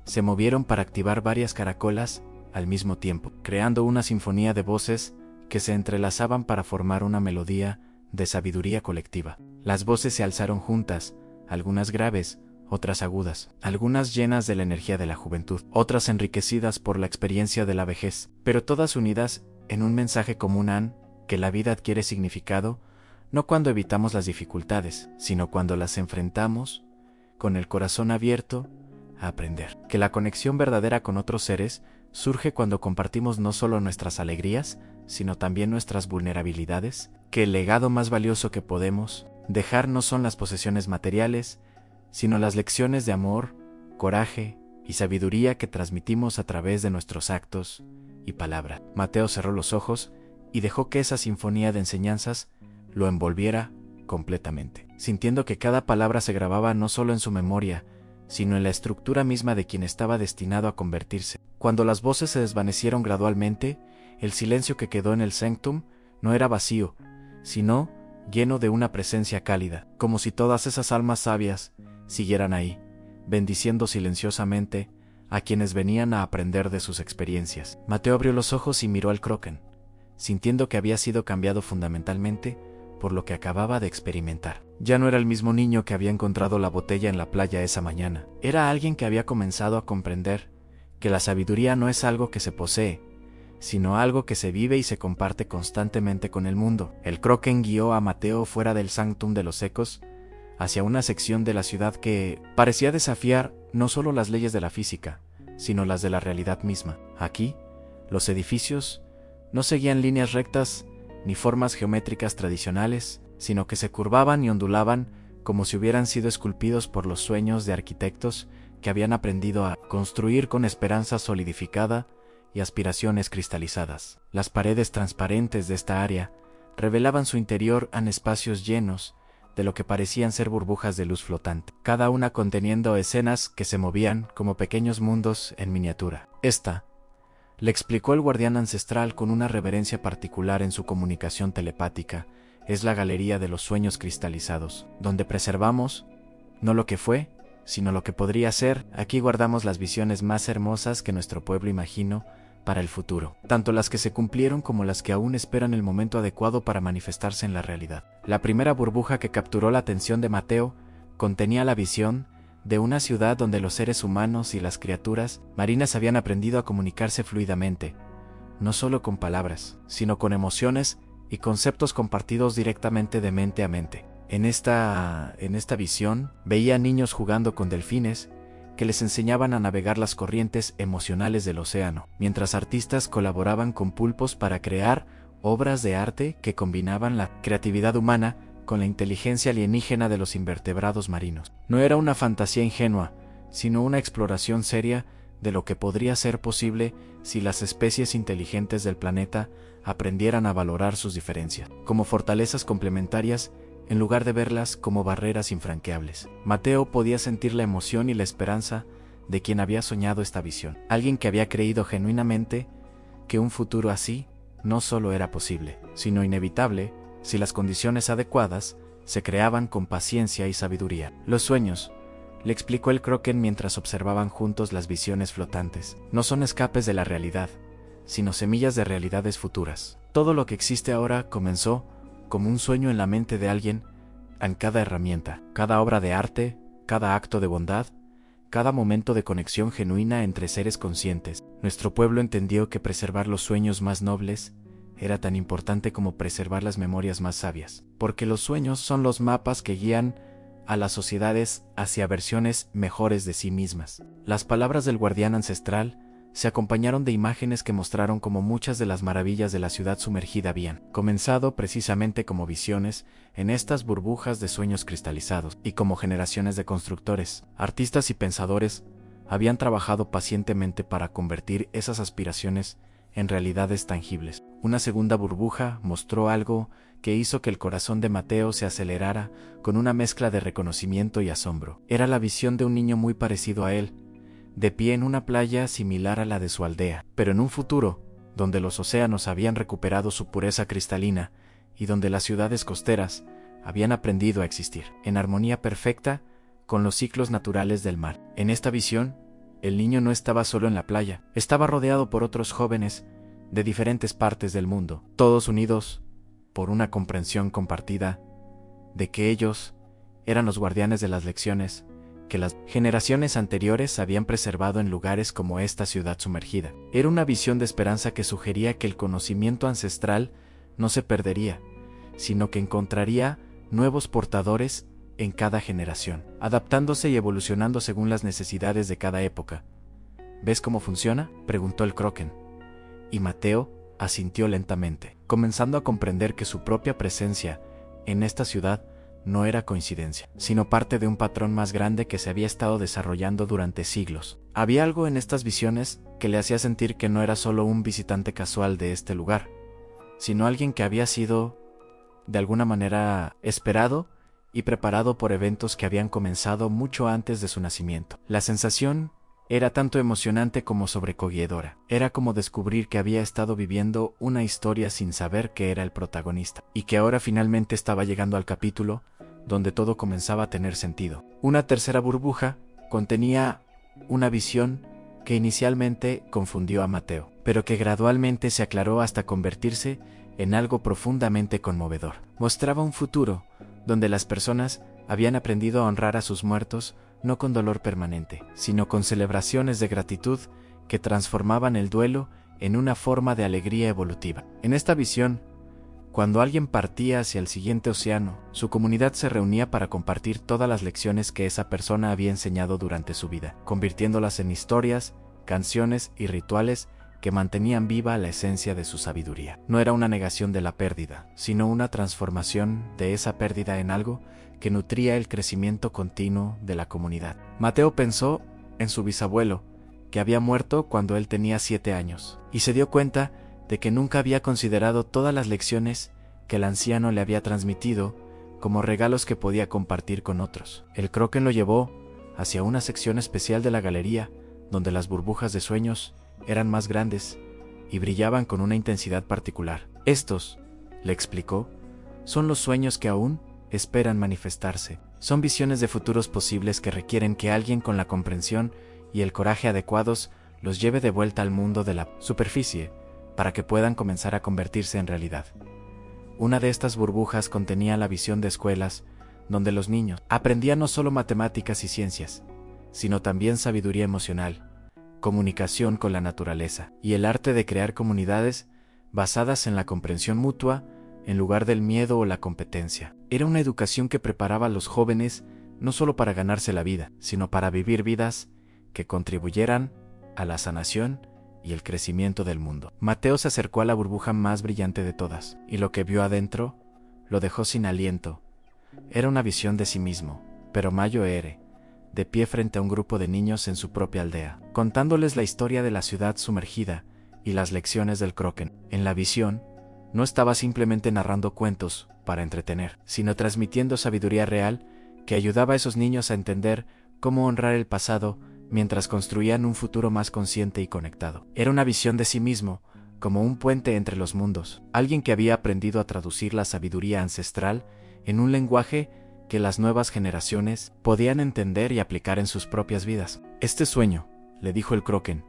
se movieron para activar varias caracolas al mismo tiempo, creando una sinfonía de voces que se entrelazaban para formar una melodía de sabiduría colectiva. Las voces se alzaron juntas, algunas graves, otras agudas, algunas llenas de la energía de la juventud, otras enriquecidas por la experiencia de la vejez, pero todas unidas en un mensaje común: que la vida adquiere significado no cuando evitamos las dificultades, sino cuando las enfrentamos con el corazón abierto a aprender. Que la conexión verdadera con otros seres surge cuando compartimos no solo nuestras alegrías, sino también nuestras vulnerabilidades. Que el legado más valioso que podemos dejar no son las posesiones materiales, sino las lecciones de amor, coraje y sabiduría que transmitimos a través de nuestros actos y palabras. Mateo cerró los ojos y dejó que esa sinfonía de enseñanzas lo envolviera completamente, sintiendo que cada palabra se grababa no solo en su memoria, sino en la estructura misma de quien estaba destinado a convertirse. Cuando las voces se desvanecieron gradualmente, el silencio que quedó en el Sanctum no era vacío, sino lleno de una presencia cálida, como si todas esas almas sabias siguieran ahí, bendiciendo silenciosamente a quienes venían a aprender de sus experiencias. Mateo abrió los ojos y miró al Kroken, sintiendo que había sido cambiado fundamentalmente por lo que acababa de experimentar. Ya no era el mismo niño que había encontrado la botella en la playa esa mañana. Era alguien que había comenzado a comprender que la sabiduría no es algo que se posee, sino algo que se vive y se comparte constantemente con el mundo. El Kroken guió a Mateo fuera del Sanctum de los Ecos, hacia una sección de la ciudad que parecía desafiar no solo las leyes de la física, sino las de la realidad misma. Aquí, los edificios no seguían líneas rectas ni formas geométricas tradicionales, sino que se curvaban y ondulaban como si hubieran sido esculpidos por los sueños de arquitectos que habían aprendido a construir con esperanza solidificada y aspiraciones cristalizadas. Las paredes transparentes de esta área revelaban su interior en espacios llenos de lo que parecían ser burbujas de luz flotante, cada una conteniendo escenas que se movían como pequeños mundos en miniatura. Esta, le explicó el guardián ancestral con una reverencia particular en su comunicación telepática, es la galería de los sueños cristalizados, donde preservamos no lo que fue, sino lo que podría ser. Aquí guardamos las visiones más hermosas que nuestro pueblo imaginó para el futuro, tanto las que se cumplieron como las que aún esperan el momento adecuado para manifestarse en la realidad. La primera burbuja que capturó la atención de Mateo contenía la visión de una ciudad donde los seres humanos y las criaturas marinas habían aprendido a comunicarse fluidamente, no solo con palabras, sino con emociones y conceptos compartidos directamente de mente a mente. En esta visión, veía niños jugando con delfines que les enseñaban a navegar las corrientes emocionales del océano, mientras artistas colaboraban con pulpos para crear obras de arte que combinaban la creatividad humana con la inteligencia alienígena de los invertebrados marinos. No era una fantasía ingenua, sino una exploración seria de lo que podría ser posible si las especies inteligentes del planeta aprendieran a valorar sus diferencias como fortalezas complementarias en lugar de verlas como barreras infranqueables. Mateo podía sentir la emoción y la esperanza de quien había soñado esta visión, alguien que había creído genuinamente que un futuro así no solo era posible, sino inevitable si las condiciones adecuadas se creaban con paciencia y sabiduría. Los sueños, le explicó el Kraken mientras observaban juntos las visiones flotantes, no son escapes de la realidad, sino semillas de realidades futuras. Todo lo que existe ahora comenzó como un sueño en la mente de alguien, en cada herramienta, cada obra de arte, cada acto de bondad, cada momento de conexión genuina entre seres conscientes. Nuestro pueblo entendió que preservar los sueños más nobles era tan importante como preservar las memorias más sabias, porque los sueños son los mapas que guían a las sociedades hacia versiones mejores de sí mismas. Las palabras del guardián ancestral se acompañaron de imágenes que mostraron cómo muchas de las maravillas de la ciudad sumergida habían comenzado precisamente como visiones en estas burbujas de sueños cristalizados, y como generaciones de constructores, artistas y pensadores habían trabajado pacientemente para convertir esas aspiraciones en realidades tangibles. Una segunda burbuja mostró algo que hizo que el corazón de Mateo se acelerara con una mezcla de reconocimiento y asombro. Era la visión de un niño muy parecido a él, de pie en una playa similar a la de su aldea, pero en un futuro donde los océanos habían recuperado su pureza cristalina y donde las ciudades costeras habían aprendido a existir, en armonía perfecta con los ciclos naturales del mar. En esta visión, el niño no estaba solo en la playa, estaba rodeado por otros jóvenes de diferentes partes del mundo, todos unidos por una comprensión compartida de que ellos eran los guardianes de las lecciones que las generaciones anteriores habían preservado en lugares como esta ciudad sumergida. Era una visión de esperanza que sugería que el conocimiento ancestral no se perdería, sino que encontraría nuevos portadores en cada generación, adaptándose y evolucionando según las necesidades de cada época. ¿Ves cómo funciona?, preguntó el Kraken. Y Mateo asintió lentamente, comenzando a comprender que su propia presencia en esta ciudad no era coincidencia, sino parte de un patrón más grande que se había estado desarrollando durante siglos. Había algo en estas visiones que le hacía sentir que no era solo un visitante casual de este lugar, sino alguien que había sido, de alguna manera, esperado y preparado por eventos que habían comenzado mucho antes de su nacimiento. La sensación era tanto emocionante como sobrecogedora. Era como descubrir que había estado viviendo una historia sin saber que era el protagonista, y que ahora finalmente estaba llegando al capítulo donde todo comenzaba a tener sentido. Una tercera burbuja contenía una visión que inicialmente confundió a Mateo, pero que gradualmente se aclaró hasta convertirse en algo profundamente conmovedor. Mostraba un futuro donde las personas habían aprendido a honrar a sus muertos no con dolor permanente, sino con celebraciones de gratitud que transformaban el duelo en una forma de alegría evolutiva. En esta visión, cuando alguien partía hacia el siguiente océano, su comunidad se reunía para compartir todas las lecciones que esa persona había enseñado durante su vida, convirtiéndolas en historias, canciones y rituales que mantenían viva la esencia de su sabiduría. No era una negación de la pérdida, sino una transformación de esa pérdida en algo que nutría el crecimiento continuo de la comunidad. Mateo pensó en su bisabuelo, que había muerto cuando él tenía 7 años, y se dio cuenta de que nunca había considerado todas las lecciones que el anciano le había transmitido como regalos que podía compartir con otros. El Kraken lo llevó hacia una sección especial de la galería, donde las burbujas de sueños eran más grandes y brillaban con una intensidad particular. Estos, le explicó, son los sueños que aún esperan manifestarse. Son visiones de futuros posibles que requieren que alguien con la comprensión y el coraje adecuados los lleve de vuelta al mundo de la superficie para que puedan comenzar a convertirse en realidad. Una de estas burbujas contenía la visión de escuelas donde los niños aprendían no solo matemáticas y ciencias, sino también sabiduría emocional, comunicación con la naturaleza y el arte de crear comunidades basadas en la comprensión mutua en lugar del miedo o la competencia. Era una educación que preparaba a los jóvenes no solo para ganarse la vida, sino para vivir vidas que contribuyeran a la sanación y el crecimiento del mundo. Mateo se acercó a la burbuja más brillante de todas, y lo que vio adentro lo dejó sin aliento. Era una visión de sí mismo, pero Mayo Ere, de pie frente a un grupo de niños en su propia aldea, contándoles la historia de la ciudad sumergida y las lecciones del Kroken. En la visión, no estaba simplemente narrando cuentos para entretener, sino transmitiendo sabiduría real que ayudaba a esos niños a entender cómo honrar el pasado mientras construían un futuro más consciente y conectado. Era una visión de sí mismo, como un puente entre los mundos, alguien que había aprendido a traducir la sabiduría ancestral en un lenguaje que las nuevas generaciones podían entender y aplicar en sus propias vidas. Este sueño, le dijo el Kroken,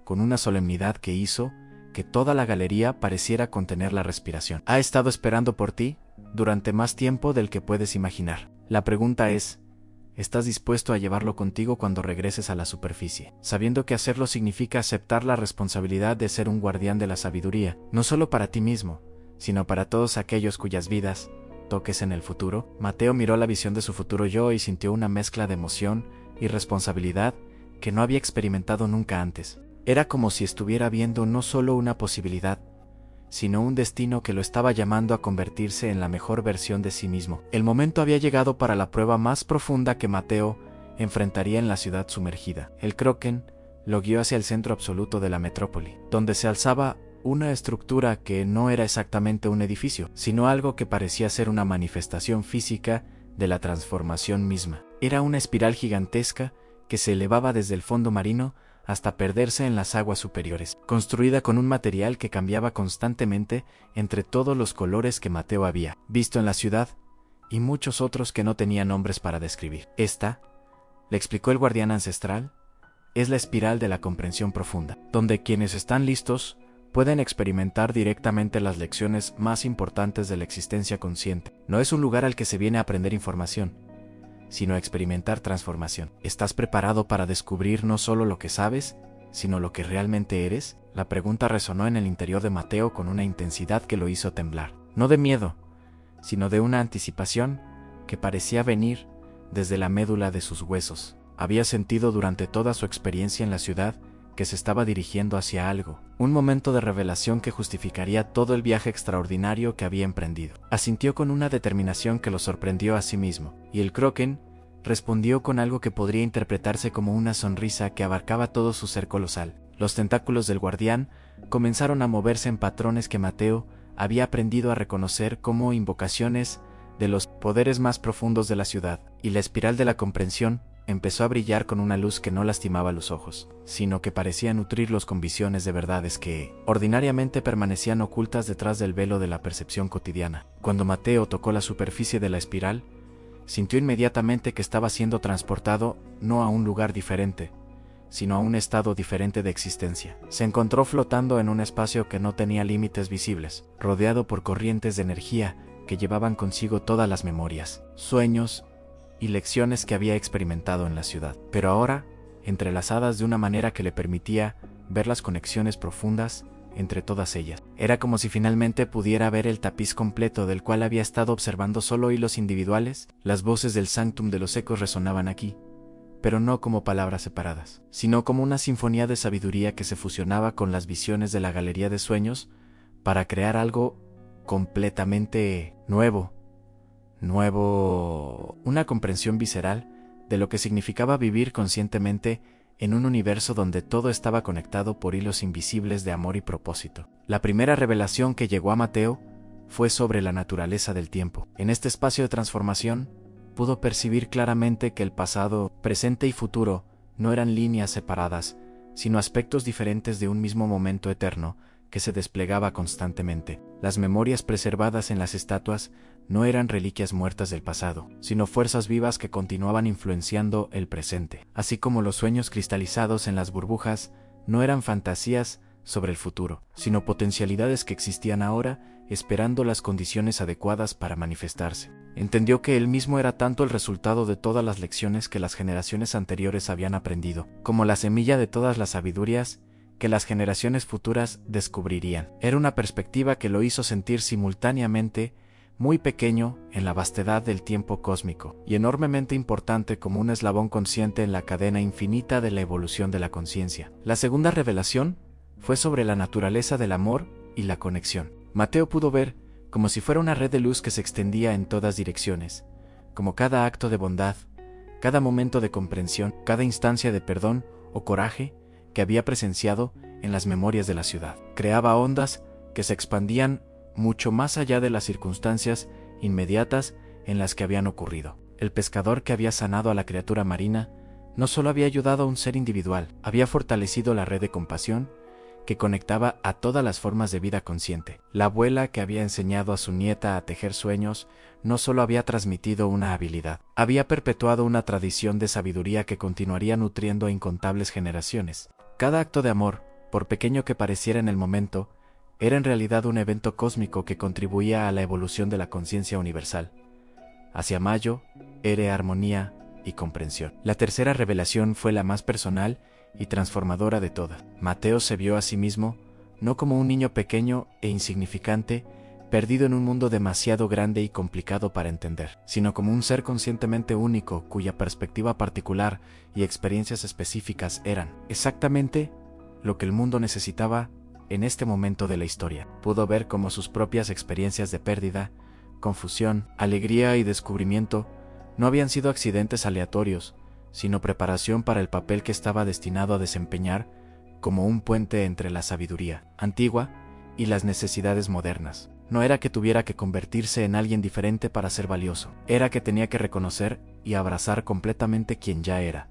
con una solemnidad que hizo que toda la galería pareciera contener la respiración. Ha estado esperando por ti durante más tiempo del que puedes imaginar. La pregunta es, ¿estás dispuesto a llevarlo contigo cuando regreses a la superficie? Sabiendo que hacerlo significa aceptar la responsabilidad de ser un guardián de la sabiduría, no solo para ti mismo, sino para todos aquellos cuyas vidas toques en el futuro. Mateo miró la visión de su futuro yo y sintió una mezcla de emoción y responsabilidad que no había experimentado nunca antes. Era como si estuviera viendo no solo una posibilidad, sino un destino que lo estaba llamando a convertirse en la mejor versión de sí mismo. El momento había llegado para la prueba más profunda que Mateo enfrentaría en la ciudad sumergida. El Kroken lo guió hacia el centro absoluto de la metrópoli, donde se alzaba una estructura que no era exactamente un edificio, sino algo que parecía ser una manifestación física de la transformación misma. Era una espiral gigantesca que se elevaba desde el fondo marino hasta perderse en las aguas superiores, construida con un material que cambiaba constantemente entre todos los colores que Mateo había visto en la ciudad y muchos otros que no tenían nombres para describir. Esta, le explicó el guardián ancestral, es la espiral de la comprensión profunda, donde quienes están listos pueden experimentar directamente las lecciones más importantes de la existencia consciente. No es un lugar al que se viene a aprender información, sino a experimentar transformación. ¿Estás preparado para descubrir no solo lo que sabes, sino lo que realmente eres? La pregunta resonó en el interior de Mateo con una intensidad que lo hizo temblar. No de miedo, sino de una anticipación que parecía venir desde la médula de sus huesos. Había sentido durante toda su experiencia en la ciudad que se estaba dirigiendo hacia algo, un momento de revelación que justificaría todo el viaje extraordinario que había emprendido. Asintió con una determinación que lo sorprendió a sí mismo, y el Kroken respondió con algo que podría interpretarse como una sonrisa que abarcaba todo su ser colosal. Los tentáculos del guardián comenzaron a moverse en patrones que Mateo había aprendido a reconocer como invocaciones de los poderes más profundos de la ciudad, y la espiral de la comprensión empezó a brillar con una luz que no lastimaba los ojos, sino que parecía nutrirlos con visiones de verdades que, ordinariamente, permanecían ocultas detrás del velo de la percepción cotidiana. Cuando Mateo tocó la superficie de la espiral, sintió inmediatamente que estaba siendo transportado no a un lugar diferente, sino a un estado diferente de existencia. Se encontró flotando en un espacio que no tenía límites visibles, rodeado por corrientes de energía que llevaban consigo todas las memorias, sueños y lecciones que había experimentado en la ciudad, pero ahora entrelazadas de una manera que le permitía ver las conexiones profundas entre todas ellas. Era como si finalmente pudiera ver el tapiz completo del cual había estado observando solo hilos individuales. Las voces del Sanctum de los Ecos resonaban aquí, pero no como palabras separadas, sino como una sinfonía de sabiduría que se fusionaba con las visiones de la galería de sueños para crear algo completamente nuevo, una comprensión visceral de lo que significaba vivir conscientemente en un universo donde todo estaba conectado por hilos invisibles de amor y propósito. La primera revelación que llegó a Mateo fue sobre la naturaleza del tiempo. En este espacio de transformación, pudo percibir claramente que el pasado, presente y futuro no eran líneas separadas, sino aspectos diferentes de un mismo momento eterno que se desplegaba constantemente. Las memorias preservadas en las estatuas no eran reliquias muertas del pasado, sino fuerzas vivas que continuaban influenciando el presente, así como los sueños cristalizados en las burbujas no eran fantasías sobre el futuro, sino potencialidades que existían ahora, esperando las condiciones adecuadas para manifestarse. Entendió que él mismo era tanto el resultado de todas las lecciones que las generaciones anteriores habían aprendido, como la semilla de todas las sabidurías que las generaciones futuras descubrirían. Era una perspectiva que lo hizo sentir simultáneamente muy pequeño en la vastedad del tiempo cósmico y enormemente importante como un eslabón consciente en la cadena infinita de la evolución de la conciencia. La segunda revelación fue sobre la naturaleza del amor y la conexión. Mateo pudo ver, como si fuera una red de luz que se extendía en todas direcciones, como cada acto de bondad, cada momento de comprensión, cada instancia de perdón o coraje que había presenciado en las memorias de la ciudad. Creaba ondas que se expandían mucho más allá de las circunstancias inmediatas en las que habían ocurrido. El pescador que había sanado a la criatura marina no solo había ayudado a un ser individual, había fortalecido la red de compasión que conectaba a todas las formas de vida consciente. La abuela que había enseñado a su nieta a tejer sueños no solo había transmitido una habilidad, había perpetuado una tradición de sabiduría que continuaría nutriendo a incontables generaciones. Cada acto de amor, por pequeño que pareciera en el momento, era en realidad un evento cósmico que contribuía a la evolución de la conciencia universal. Hacia Mayo, era armonía y comprensión. La tercera revelación fue la más personal y transformadora de todas. Mateo se vio a sí mismo no como un niño pequeño e insignificante, perdido en un mundo demasiado grande y complicado para entender, sino como un ser conscientemente único cuya perspectiva particular y experiencias específicas eran exactamente lo que el mundo necesitaba en este momento de la historia. Pudo ver cómo sus propias experiencias de pérdida, confusión, alegría y descubrimiento no habían sido accidentes aleatorios, sino preparación para el papel que estaba destinado a desempeñar como un puente entre la sabiduría antigua y las necesidades modernas. No era que tuviera que convertirse en alguien diferente para ser valioso, era que tenía que reconocer y abrazar completamente quien ya era,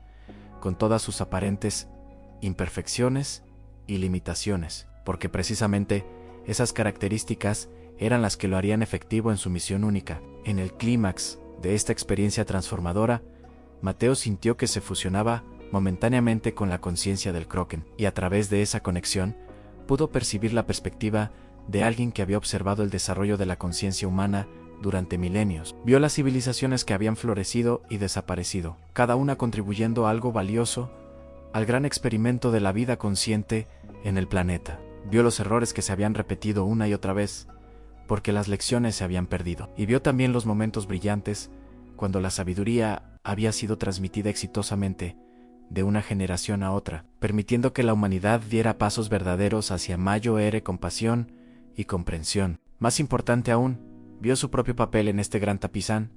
con todas sus aparentes imperfecciones y limitaciones, porque precisamente esas características eran las que lo harían efectivo en su misión única. En el clímax de esta experiencia transformadora, Mateo sintió que se fusionaba momentáneamente con la conciencia del Kroken, y a través de esa conexión pudo percibir la perspectiva de alguien que había observado el desarrollo de la conciencia humana durante milenios. Vio las civilizaciones que habían florecido y desaparecido, cada una contribuyendo a algo valioso al gran experimento de la vida consciente en el planeta. Vio los errores que se habían repetido una y otra vez, porque las lecciones se habían perdido. Y vio también los momentos brillantes, cuando la sabiduría había sido transmitida exitosamente de una generación a otra, permitiendo que la humanidad diera pasos verdaderos hacia Mayo Ere compasión y comprensión. Más importante aún, vio su propio papel en este gran tapizán,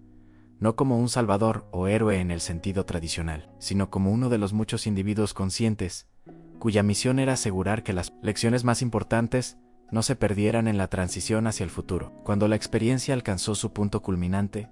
no como un salvador o héroe en el sentido tradicional, sino como uno de los muchos individuos conscientes, cuya misión era asegurar que las lecciones más importantes no se perdieran en la transición hacia el futuro. Cuando la experiencia alcanzó su punto culminante,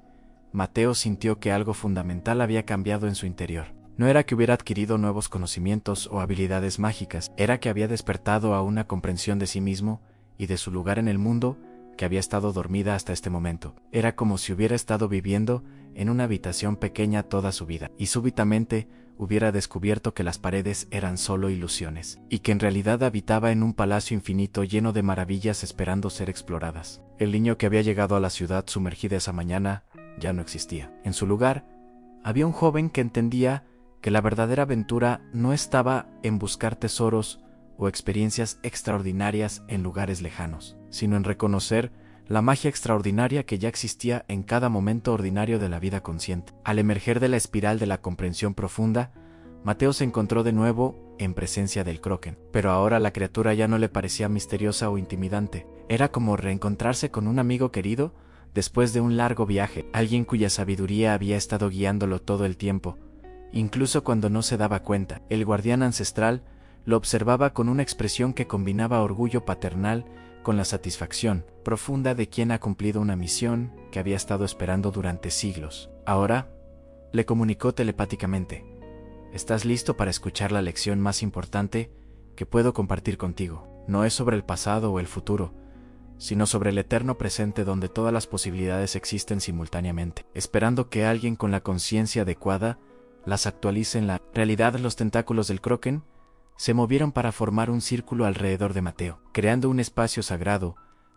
Mateo sintió que algo fundamental había cambiado en su interior. No era que hubiera adquirido nuevos conocimientos o habilidades mágicas, era que había despertado a una comprensión de sí mismo y de su lugar en el mundo que había estado dormida hasta este momento. Era como si hubiera estado viviendo en una habitación pequeña toda su vida, y súbitamente hubiera descubierto que las paredes eran solo ilusiones, y que en realidad habitaba en un palacio infinito lleno de maravillas esperando ser exploradas. El niño que había llegado a la ciudad sumergida esa mañana ya no existía. En su lugar, había un joven que entendía que la verdadera aventura no estaba en buscar tesoros o experiencias extraordinarias en lugares lejanos, sino en reconocer la magia extraordinaria que ya existía en cada momento ordinario de la vida consciente. Al emerger de la espiral de la comprensión profunda, Mateo se encontró de nuevo en presencia del Kroken, pero ahora la criatura ya no le parecía misteriosa o intimidante. Era como reencontrarse con un amigo querido después de un largo viaje, alguien cuya sabiduría había estado guiándolo todo el tiempo, incluso cuando no se daba cuenta. El guardián ancestral lo observaba con una expresión que combinaba orgullo paternal con la satisfacción profunda de quien ha cumplido una misión que había estado esperando durante siglos. Ahora, le comunicó telepáticamente: «Estás listo para escuchar la lección más importante que puedo compartir contigo. No es sobre el pasado o el futuro, sino sobre el eterno presente donde todas las posibilidades existen simultáneamente, esperando que alguien con la conciencia adecuada las actualice en la realidad». Los tentáculos del Kroken se movieron para formar un círculo alrededor de Mateo, creando un espacio sagrado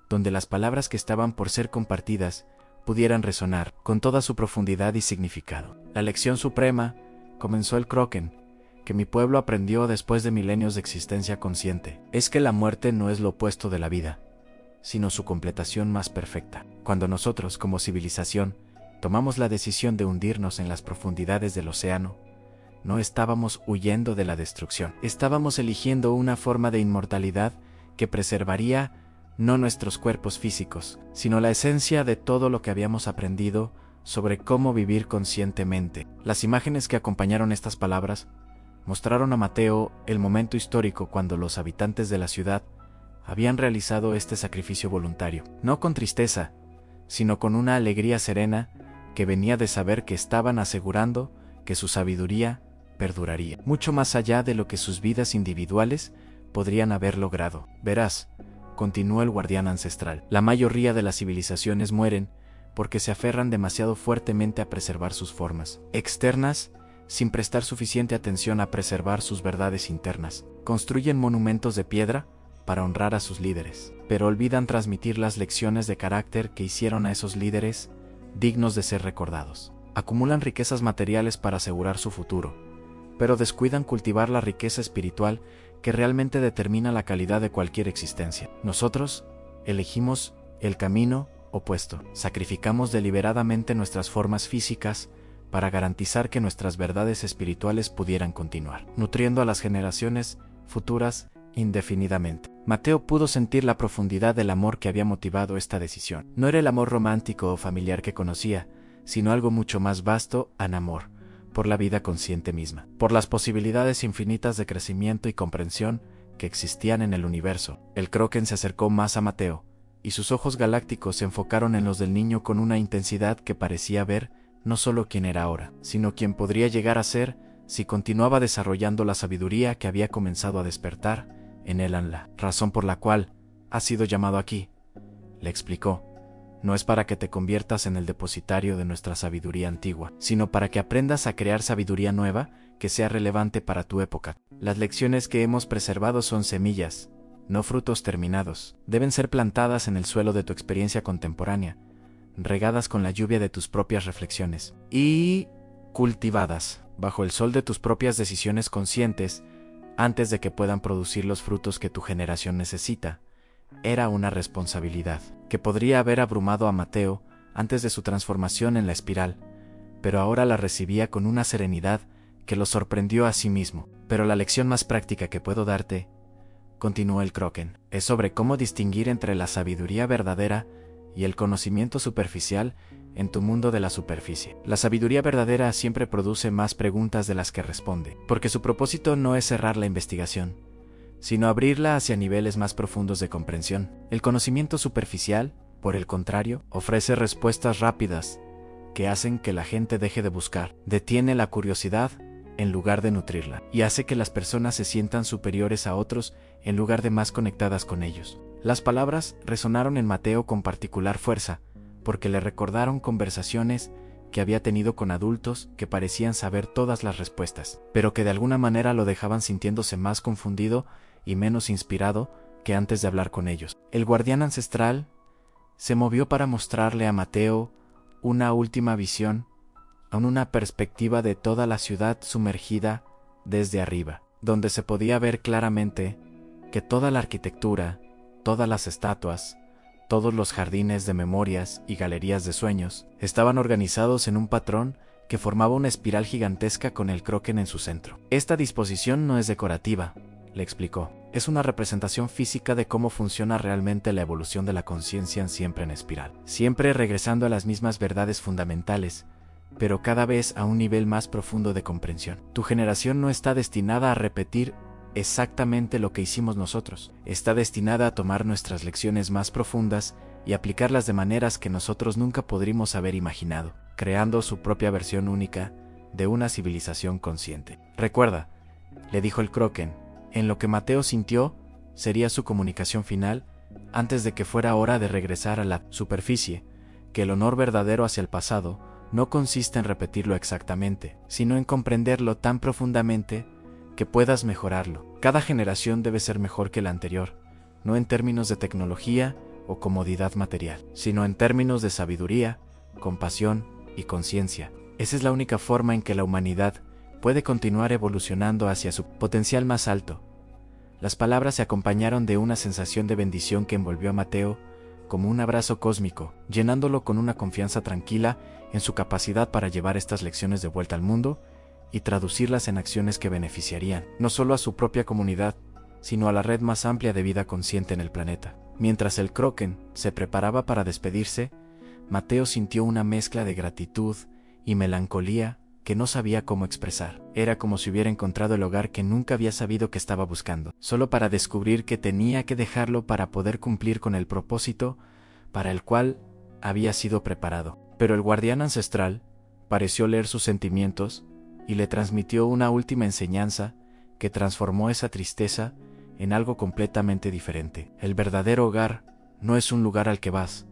donde las palabras que estaban por ser compartidas pudieran resonar con toda su profundidad y significado. La lección suprema, comenzó el Kroken, que mi pueblo aprendió después de milenios de existencia consciente, es que la muerte no es lo opuesto de la vida, sino su completación más perfecta. Cuando nosotros, como civilización, tomamos la decisión de hundirnos en las profundidades del océano, no estábamos huyendo de la destrucción. Estábamos eligiendo una forma de inmortalidad que preservaría no nuestros cuerpos físicos, sino la esencia de todo lo que habíamos aprendido sobre cómo vivir conscientemente. Las imágenes que acompañaron estas palabras mostraron a Mateo el momento histórico cuando los habitantes de la ciudad habían realizado este sacrificio voluntario, no con tristeza, sino con una alegría serena que venía de saber que estaban asegurando que su sabiduría perduraría, mucho más allá de lo que sus vidas individuales podrían haber logrado. Verás, continuó el guardián ancestral, la mayoría de las civilizaciones mueren porque se aferran demasiado fuertemente a preservar sus formas externas sin prestar suficiente atención a preservar sus verdades internas. Construyen monumentos de piedra para honrar a sus líderes, pero olvidan transmitir las lecciones de carácter que hicieron a esos líderes dignos de ser recordados. Acumulan riquezas materiales para asegurar su futuro, pero descuidan cultivar la riqueza espiritual que realmente determina la calidad de cualquier existencia. Nosotros elegimos el camino opuesto. Sacrificamos deliberadamente nuestras formas físicas para garantizar que nuestras verdades espirituales pudieran continuar, nutriendo a las generaciones futuras indefinidamente. Mateo pudo sentir la profundidad del amor que había motivado esta decisión. No era el amor romántico o familiar que conocía, sino algo mucho más vasto, an amor, por la vida consciente misma, por las posibilidades infinitas de crecimiento y comprensión que existían en el universo. El Kroken se acercó más a Mateo, y sus ojos galácticos se enfocaron en los del niño con una intensidad que parecía ver no solo quién era ahora, sino quién podría llegar a ser si continuaba desarrollando la sabiduría que había comenzado a despertar en él. La razón por la cual has sido llamado aquí, le explicó, no es para que te conviertas en el depositario de nuestra sabiduría antigua, sino para que aprendas a crear sabiduría nueva que sea relevante para tu época. Las lecciones que hemos preservado son semillas, no frutos terminados. Deben ser plantadas en el suelo de tu experiencia contemporánea, regadas con la lluvia de tus propias reflexiones y cultivadas bajo el sol de tus propias decisiones conscientes antes de que puedan producir los frutos que tu generación necesita. Era una responsabilidad que podría haber abrumado a Mateo antes de su transformación en la espiral, pero ahora la recibía con una serenidad que lo sorprendió a sí mismo. Pero la lección más práctica que puedo darte, continuó el Kroken, es sobre cómo distinguir entre la sabiduría verdadera y el conocimiento superficial en tu mundo de la superficie. La sabiduría verdadera siempre produce más preguntas de las que responde, porque su propósito no es cerrar la investigación, sino abrirla hacia niveles más profundos de comprensión. El conocimiento superficial, por el contrario, ofrece respuestas rápidas que hacen que la gente deje de buscar, detiene la curiosidad en lugar de nutrirla, y hace que las personas se sientan superiores a otros en lugar de más conectadas con ellos. Las palabras resonaron en Mateo con particular fuerza, porque le recordaron conversaciones que había tenido con adultos que parecían saber todas las respuestas, pero que de alguna manera lo dejaban sintiéndose más confundido y menos inspirado que antes de hablar con ellos. El guardián ancestral se movió para mostrarle a Mateo una última visión, aún una perspectiva de toda la ciudad sumergida desde arriba, donde se podía ver claramente que toda la arquitectura, todas las estatuas, todos los jardines de memorias y galerías de sueños estaban organizados en un patrón que formaba una espiral gigantesca con el Kroken en su centro. Esta disposición no es decorativa, le explicó. Es una representación física de cómo funciona realmente la evolución de la conciencia siempre en espiral, siempre regresando a las mismas verdades fundamentales, pero cada vez a un nivel más profundo de comprensión. Tu generación no está destinada a repetir exactamente lo que hicimos nosotros. Está destinada a tomar nuestras lecciones más profundas y aplicarlas de maneras que nosotros nunca podríamos haber imaginado, creando su propia versión única de una civilización consciente. Recuerda, le dijo el Kroken, en lo que Mateo sintió sería su comunicación final antes de que fuera hora de regresar a la superficie, que el honor verdadero hacia el pasado no consiste en repetirlo exactamente, sino en comprenderlo tan profundamente que puedas mejorarlo. Cada generación debe ser mejor que la anterior, no en términos de tecnología o comodidad material, sino en términos de sabiduría, compasión y conciencia. Esa es la única forma en que la humanidad puede continuar evolucionando hacia su potencial más alto. Las palabras se acompañaron de una sensación de bendición que envolvió a Mateo como un abrazo cósmico, llenándolo con una confianza tranquila en su capacidad para llevar estas lecciones de vuelta al mundo y traducirlas en acciones que beneficiarían no solo a su propia comunidad, sino a la red más amplia de vida consciente en el planeta. Mientras el Kraken se preparaba para despedirse, Mateo sintió una mezcla de gratitud y melancolía que no sabía cómo expresar. Era como si hubiera encontrado el hogar que nunca había sabido que estaba buscando, solo para descubrir que tenía que dejarlo para poder cumplir con el propósito para el cual había sido preparado. Pero el guardián ancestral pareció leer sus sentimientos y le transmitió una última enseñanza que transformó esa tristeza en algo completamente diferente. El verdadero hogar no es un lugar al que vas,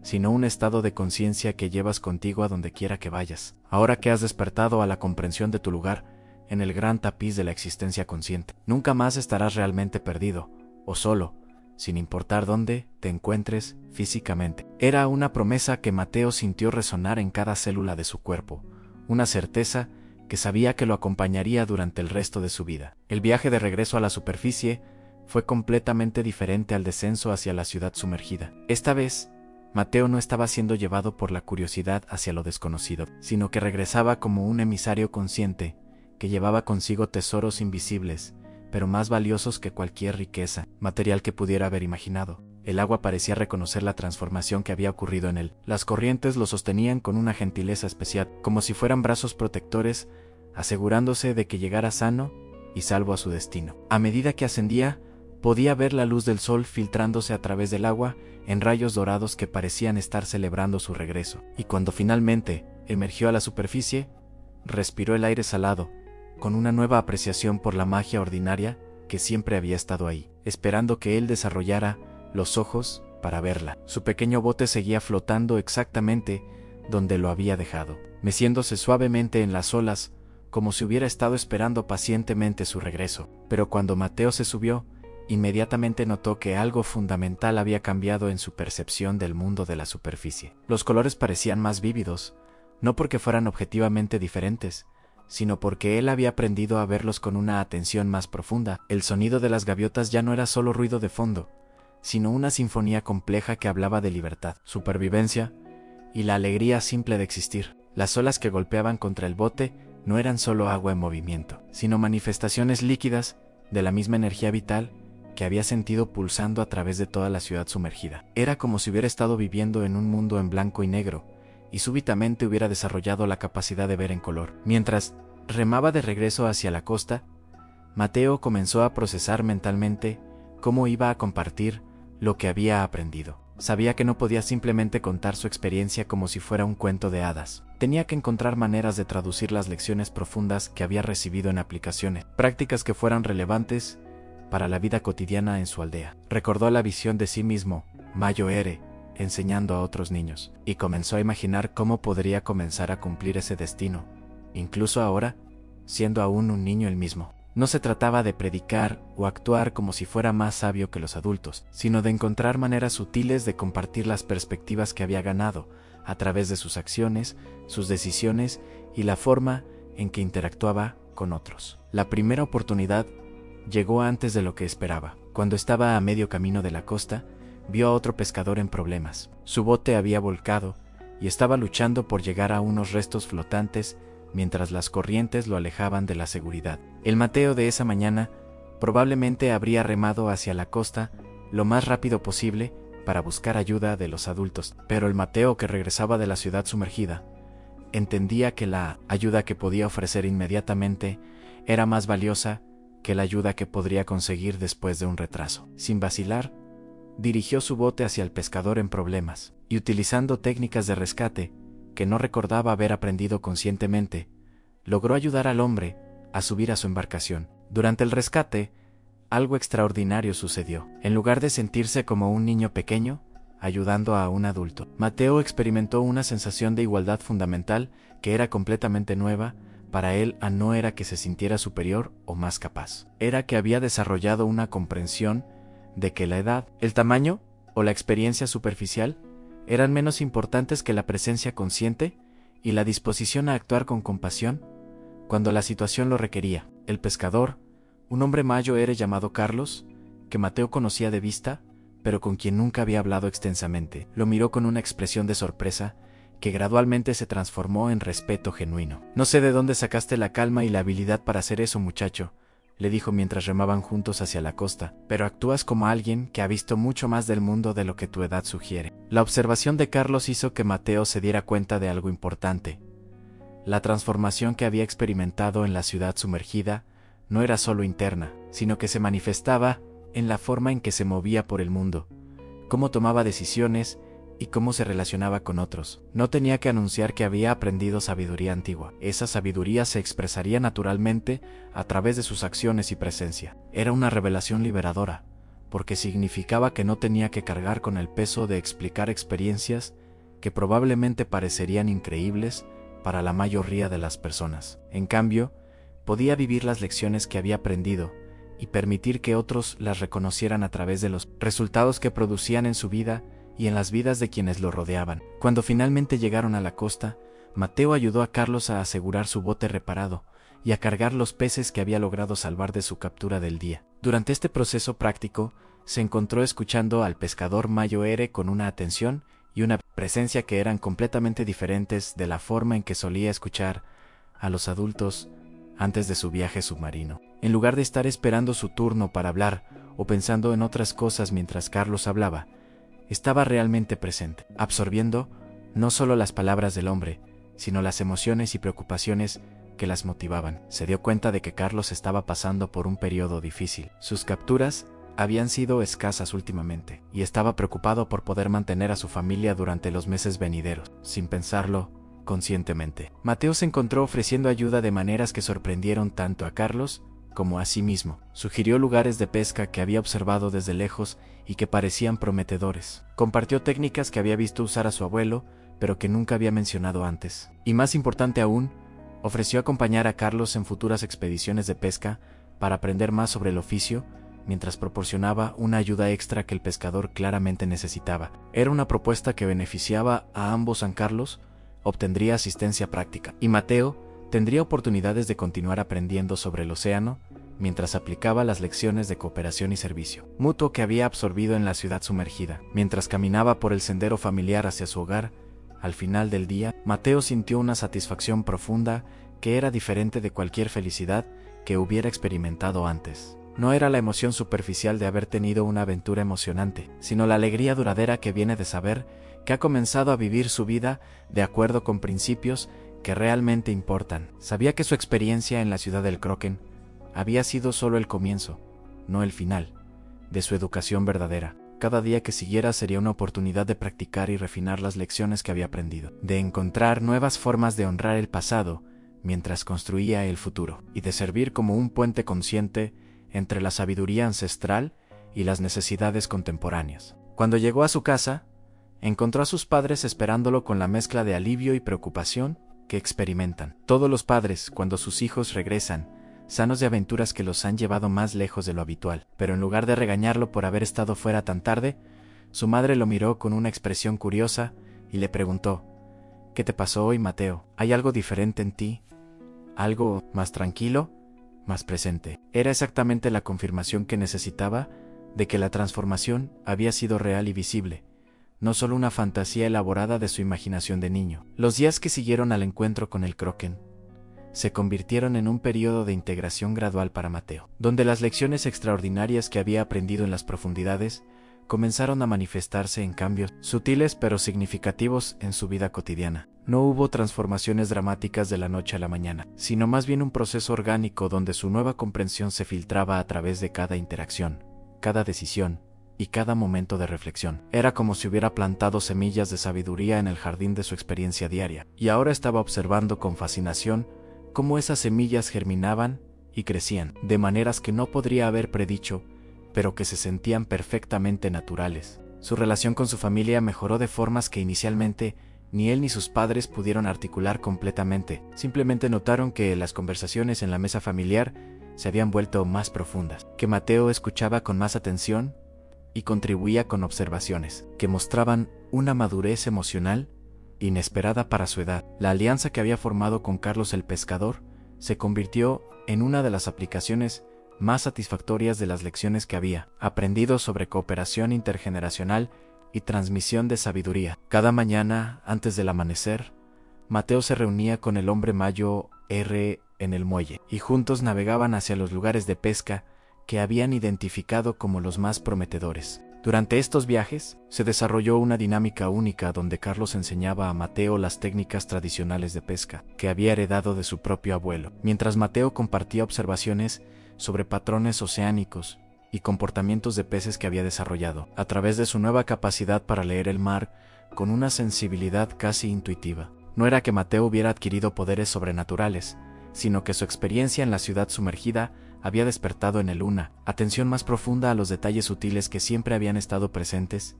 sino un estado de conciencia que llevas contigo a donde quiera que vayas. Ahora que has despertado a la comprensión de tu lugar en el gran tapiz de la existencia consciente, nunca más estarás realmente perdido o solo, sin importar dónde te encuentres físicamente. Era una promesa que Mateo sintió resonar en cada célula de su cuerpo, una certeza que sabía que lo acompañaría durante el resto de su vida. El viaje de regreso a la superficie fue completamente diferente al descenso hacia la ciudad sumergida. Esta vez, Mateo no estaba siendo llevado por la curiosidad hacia lo desconocido, sino que regresaba como un emisario consciente que llevaba consigo tesoros invisibles, pero más valiosos que cualquier riqueza material que pudiera haber imaginado. El agua parecía reconocer la transformación que había ocurrido en él. Las corrientes lo sostenían con una gentileza especial, como si fueran brazos protectores, asegurándose de que llegara sano y salvo a su destino. A medida que ascendía, podía ver la luz del sol filtrándose a través del agua en rayos dorados que parecían estar celebrando su regreso. Y cuando finalmente emergió a la superficie, respiró el aire salado, con una nueva apreciación por la magia ordinaria que siempre había estado ahí, esperando que él desarrollara los ojos para verla. Su pequeño bote seguía flotando exactamente donde lo había dejado, meciéndose suavemente en las olas, como si hubiera estado esperando pacientemente su regreso. Pero cuando Mateo se subió, inmediatamente notó que algo fundamental había cambiado en su percepción del mundo de la superficie. Los colores parecían más vívidos, no porque fueran objetivamente diferentes, sino porque él había aprendido a verlos con una atención más profunda. El sonido de las gaviotas ya no era solo ruido de fondo, sino una sinfonía compleja que hablaba de libertad, supervivencia y la alegría simple de existir. Las olas que golpeaban contra el bote no eran solo agua en movimiento, sino manifestaciones líquidas de la misma energía vital que había sentido pulsando a través de toda la ciudad sumergida. Era como si hubiera estado viviendo en un mundo en blanco y negro, y súbitamente hubiera desarrollado la capacidad de ver en color. Mientras remaba de regreso hacia la costa, Mateo comenzó a procesar mentalmente cómo iba a compartir lo que había aprendido. Sabía que no podía simplemente contar su experiencia como si fuera un cuento de hadas. Tenía que encontrar maneras de traducir las lecciones profundas que había recibido en aplicaciones, prácticas que fueran relevantes para la vida cotidiana en su aldea. Recordó la visión de sí mismo, Mayo Ere, enseñando a otros niños, y comenzó a imaginar cómo podría comenzar a cumplir ese destino, incluso ahora, siendo aún un niño él mismo. No se trataba de predicar o actuar como si fuera más sabio que los adultos, sino de encontrar maneras sutiles de compartir las perspectivas que había ganado a través de sus acciones, sus decisiones y la forma en que interactuaba con otros. La primera oportunidad llegó antes de lo que esperaba. Cuando estaba a medio camino de la costa, vio a otro pescador en problemas. Su bote había volcado y estaba luchando por llegar a unos restos flotantes mientras las corrientes lo alejaban de la seguridad. El Mateo de esa mañana probablemente habría remado hacia la costa lo más rápido posible para buscar ayuda de los adultos, pero el Mateo que regresaba de la ciudad sumergida entendía que la ayuda que podía ofrecer inmediatamente era más valiosa que la ayuda que podría conseguir después de un retraso. Sin vacilar, dirigió su bote hacia el pescador en problemas, y utilizando técnicas de rescate que no recordaba haber aprendido conscientemente, logró ayudar al hombre a subir a su embarcación. Durante el rescate, algo extraordinario sucedió. En lugar de sentirse como un niño pequeño, ayudando a un adulto, Mateo experimentó una sensación de igualdad fundamental que era completamente nueva. Para él, no era que se sintiera superior o más capaz. Era que había desarrollado una comprensión de que la edad, el tamaño o la experiencia superficial eran menos importantes que la presencia consciente y la disposición a actuar con compasión cuando la situación lo requería. El pescador, un hombre mayor llamado Carlos, que Mateo conocía de vista, pero con quien nunca había hablado extensamente, lo miró con una expresión de sorpresa que gradualmente se transformó en respeto genuino. «No sé de dónde sacaste la calma y la habilidad para hacer eso, muchacho», le dijo mientras remaban juntos hacia la costa, «pero actúas como alguien que ha visto mucho más del mundo de lo que tu edad sugiere». La observación de Carlos hizo que Mateo se diera cuenta de algo importante. La transformación que había experimentado en la ciudad sumergida no era solo interna, sino que se manifestaba en la forma en que se movía por el mundo, cómo tomaba decisiones y cómo se relacionaba con otros. No tenía que anunciar que había aprendido sabiduría antigua. Esa sabiduría se expresaría naturalmente a través de sus acciones y presencia. Era una revelación liberadora, porque significaba que no tenía que cargar con el peso de explicar experiencias que probablemente parecerían increíbles para la mayoría de las personas. En cambio, podía vivir las lecciones que había aprendido y permitir que otros las reconocieran a través de los resultados que producían en su vida y en las vidas de quienes lo rodeaban. Cuando finalmente llegaron a la costa, Mateo ayudó a Carlos a asegurar su bote reparado y a cargar los peces que había logrado salvar de su captura del día. Durante este proceso práctico, se encontró escuchando al pescador mayor con una atención y una presencia que eran completamente diferentes de la forma en que solía escuchar a los adultos antes de su viaje submarino. En lugar de estar esperando su turno para hablar o pensando en otras cosas mientras Carlos hablaba, estaba realmente presente, absorbiendo no solo las palabras del hombre, sino las emociones y preocupaciones que las motivaban. Se dio cuenta de que Carlos estaba pasando por un periodo difícil. Sus capturas habían sido escasas últimamente, y estaba preocupado por poder mantener a su familia durante los meses venideros, sin pensarlo conscientemente. Mateo se encontró ofreciendo ayuda de maneras que sorprendieron tanto a Carlos como a sí mismo. Sugirió lugares de pesca que había observado desde lejos y que parecían prometedores. Compartió técnicas que había visto usar a su abuelo, pero que nunca había mencionado antes. Y más importante aún, ofreció acompañar a Carlos en futuras expediciones de pesca para aprender más sobre el oficio, mientras proporcionaba una ayuda extra que el pescador claramente necesitaba. Era una propuesta que beneficiaba a ambos. San Carlos obtendría asistencia práctica, y Mateo tendría oportunidades de continuar aprendiendo sobre el océano mientras aplicaba las lecciones de cooperación y servicio mutuo que había absorbido en la ciudad sumergida. Mientras caminaba por el sendero familiar hacia su hogar, al final del día, Mateo sintió una satisfacción profunda que era diferente de cualquier felicidad que hubiera experimentado antes. No era la emoción superficial de haber tenido una aventura emocionante, sino la alegría duradera que viene de saber que ha comenzado a vivir su vida de acuerdo con principios que realmente importan. Sabía que su experiencia en la ciudad del Kraken había sido solo el comienzo, no el final, de su educación verdadera. Cada día que siguiera sería una oportunidad de practicar y refinar las lecciones que había aprendido, de encontrar nuevas formas de honrar el pasado mientras construía el futuro, y de servir como un puente consciente entre la sabiduría ancestral y las necesidades contemporáneas. Cuando llegó a su casa, encontró a sus padres esperándolo con la mezcla de alivio y preocupación que experimentan todos los padres cuando sus hijos regresan, sanos de aventuras que los han llevado más lejos de lo habitual. Pero en lugar de regañarlo por haber estado fuera tan tarde, su madre lo miró con una expresión curiosa y le preguntó: «¿Qué te pasó hoy, Mateo? ¿Hay algo diferente en ti? ¿Algo más tranquilo? ¿Más presente?». Era exactamente la confirmación que necesitaba de que la transformación había sido real y visible, no solo una fantasía elaborada de su imaginación de niño. Los días que siguieron al encuentro con el Kraken se convirtieron en un periodo de integración gradual para Mateo, donde las lecciones extraordinarias que había aprendido en las profundidades comenzaron a manifestarse en cambios sutiles pero significativos en su vida cotidiana. No hubo transformaciones dramáticas de la noche a la mañana, sino más bien un proceso orgánico donde su nueva comprensión se filtraba a través de cada interacción, cada decisión y cada momento de reflexión. Era como si hubiera plantado semillas de sabiduría en el jardín de su experiencia diaria, y ahora estaba observando con fascinación cómo esas semillas germinaban y crecían, de maneras que no podría haber predicho, pero que se sentían perfectamente naturales. Su relación con su familia mejoró de formas que inicialmente ni él ni sus padres pudieron articular completamente. Simplemente notaron que las conversaciones en la mesa familiar se habían vuelto más profundas, que Mateo escuchaba con más atención y contribuía con observaciones que mostraban una madurez emocional inesperada para su edad. La alianza que había formado con Carlos el pescador se convirtió en una de las aplicaciones más satisfactorias de las lecciones que había aprendido sobre cooperación intergeneracional y transmisión de sabiduría. Cada mañana, antes del amanecer, Mateo se reunía con el hombre Mayo R. en el muelle, y juntos navegaban hacia los lugares de pesca que habían identificado como los más prometedores. Durante estos viajes, se desarrolló una dinámica única donde Carlos enseñaba a Mateo las técnicas tradicionales de pesca que había heredado de su propio abuelo, mientras Mateo compartía observaciones sobre patrones oceánicos y comportamientos de peces que había desarrollado, a través de su nueva capacidad para leer el mar con una sensibilidad casi intuitiva. No era que Mateo hubiera adquirido poderes sobrenaturales, sino que su experiencia en la ciudad sumergida había despertado en él una atención más profunda a los detalles sutiles que siempre habían estado presentes,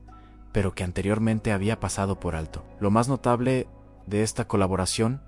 pero que anteriormente había pasado por alto. Lo más notable de esta colaboración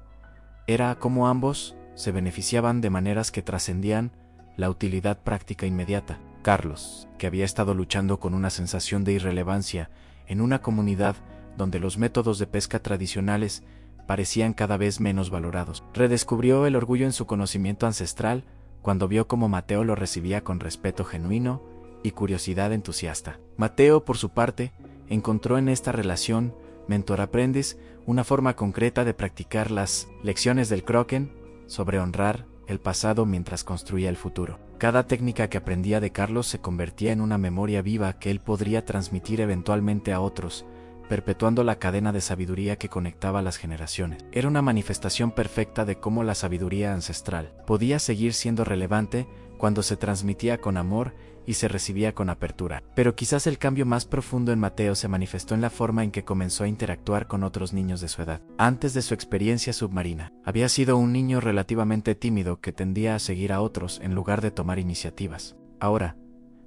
era cómo ambos se beneficiaban de maneras que trascendían la utilidad práctica inmediata. Carlos, que había estado luchando con una sensación de irrelevancia en una comunidad donde los métodos de pesca tradicionales parecían cada vez menos valorados, redescubrió el orgullo en su conocimiento ancestral cuando vio cómo Mateo lo recibía con respeto genuino y curiosidad entusiasta. Mateo, por su parte, encontró en esta relación mentor-aprendiz una forma concreta de practicar las lecciones del Kroken sobre honrar el pasado mientras construía el futuro. Cada técnica que aprendía de Carlos se convertía en una memoria viva que él podría transmitir eventualmente a otros, perpetuando la cadena de sabiduría que conectaba las generaciones. Era una manifestación perfecta de cómo la sabiduría ancestral podía seguir siendo relevante cuando se transmitía con amor y se recibía con apertura. Pero quizás el cambio más profundo en Mateo se manifestó en la forma en que comenzó a interactuar con otros niños de su edad. Antes de su experiencia submarina, había sido un niño relativamente tímido que tendía a seguir a otros en lugar de tomar iniciativas. Ahora,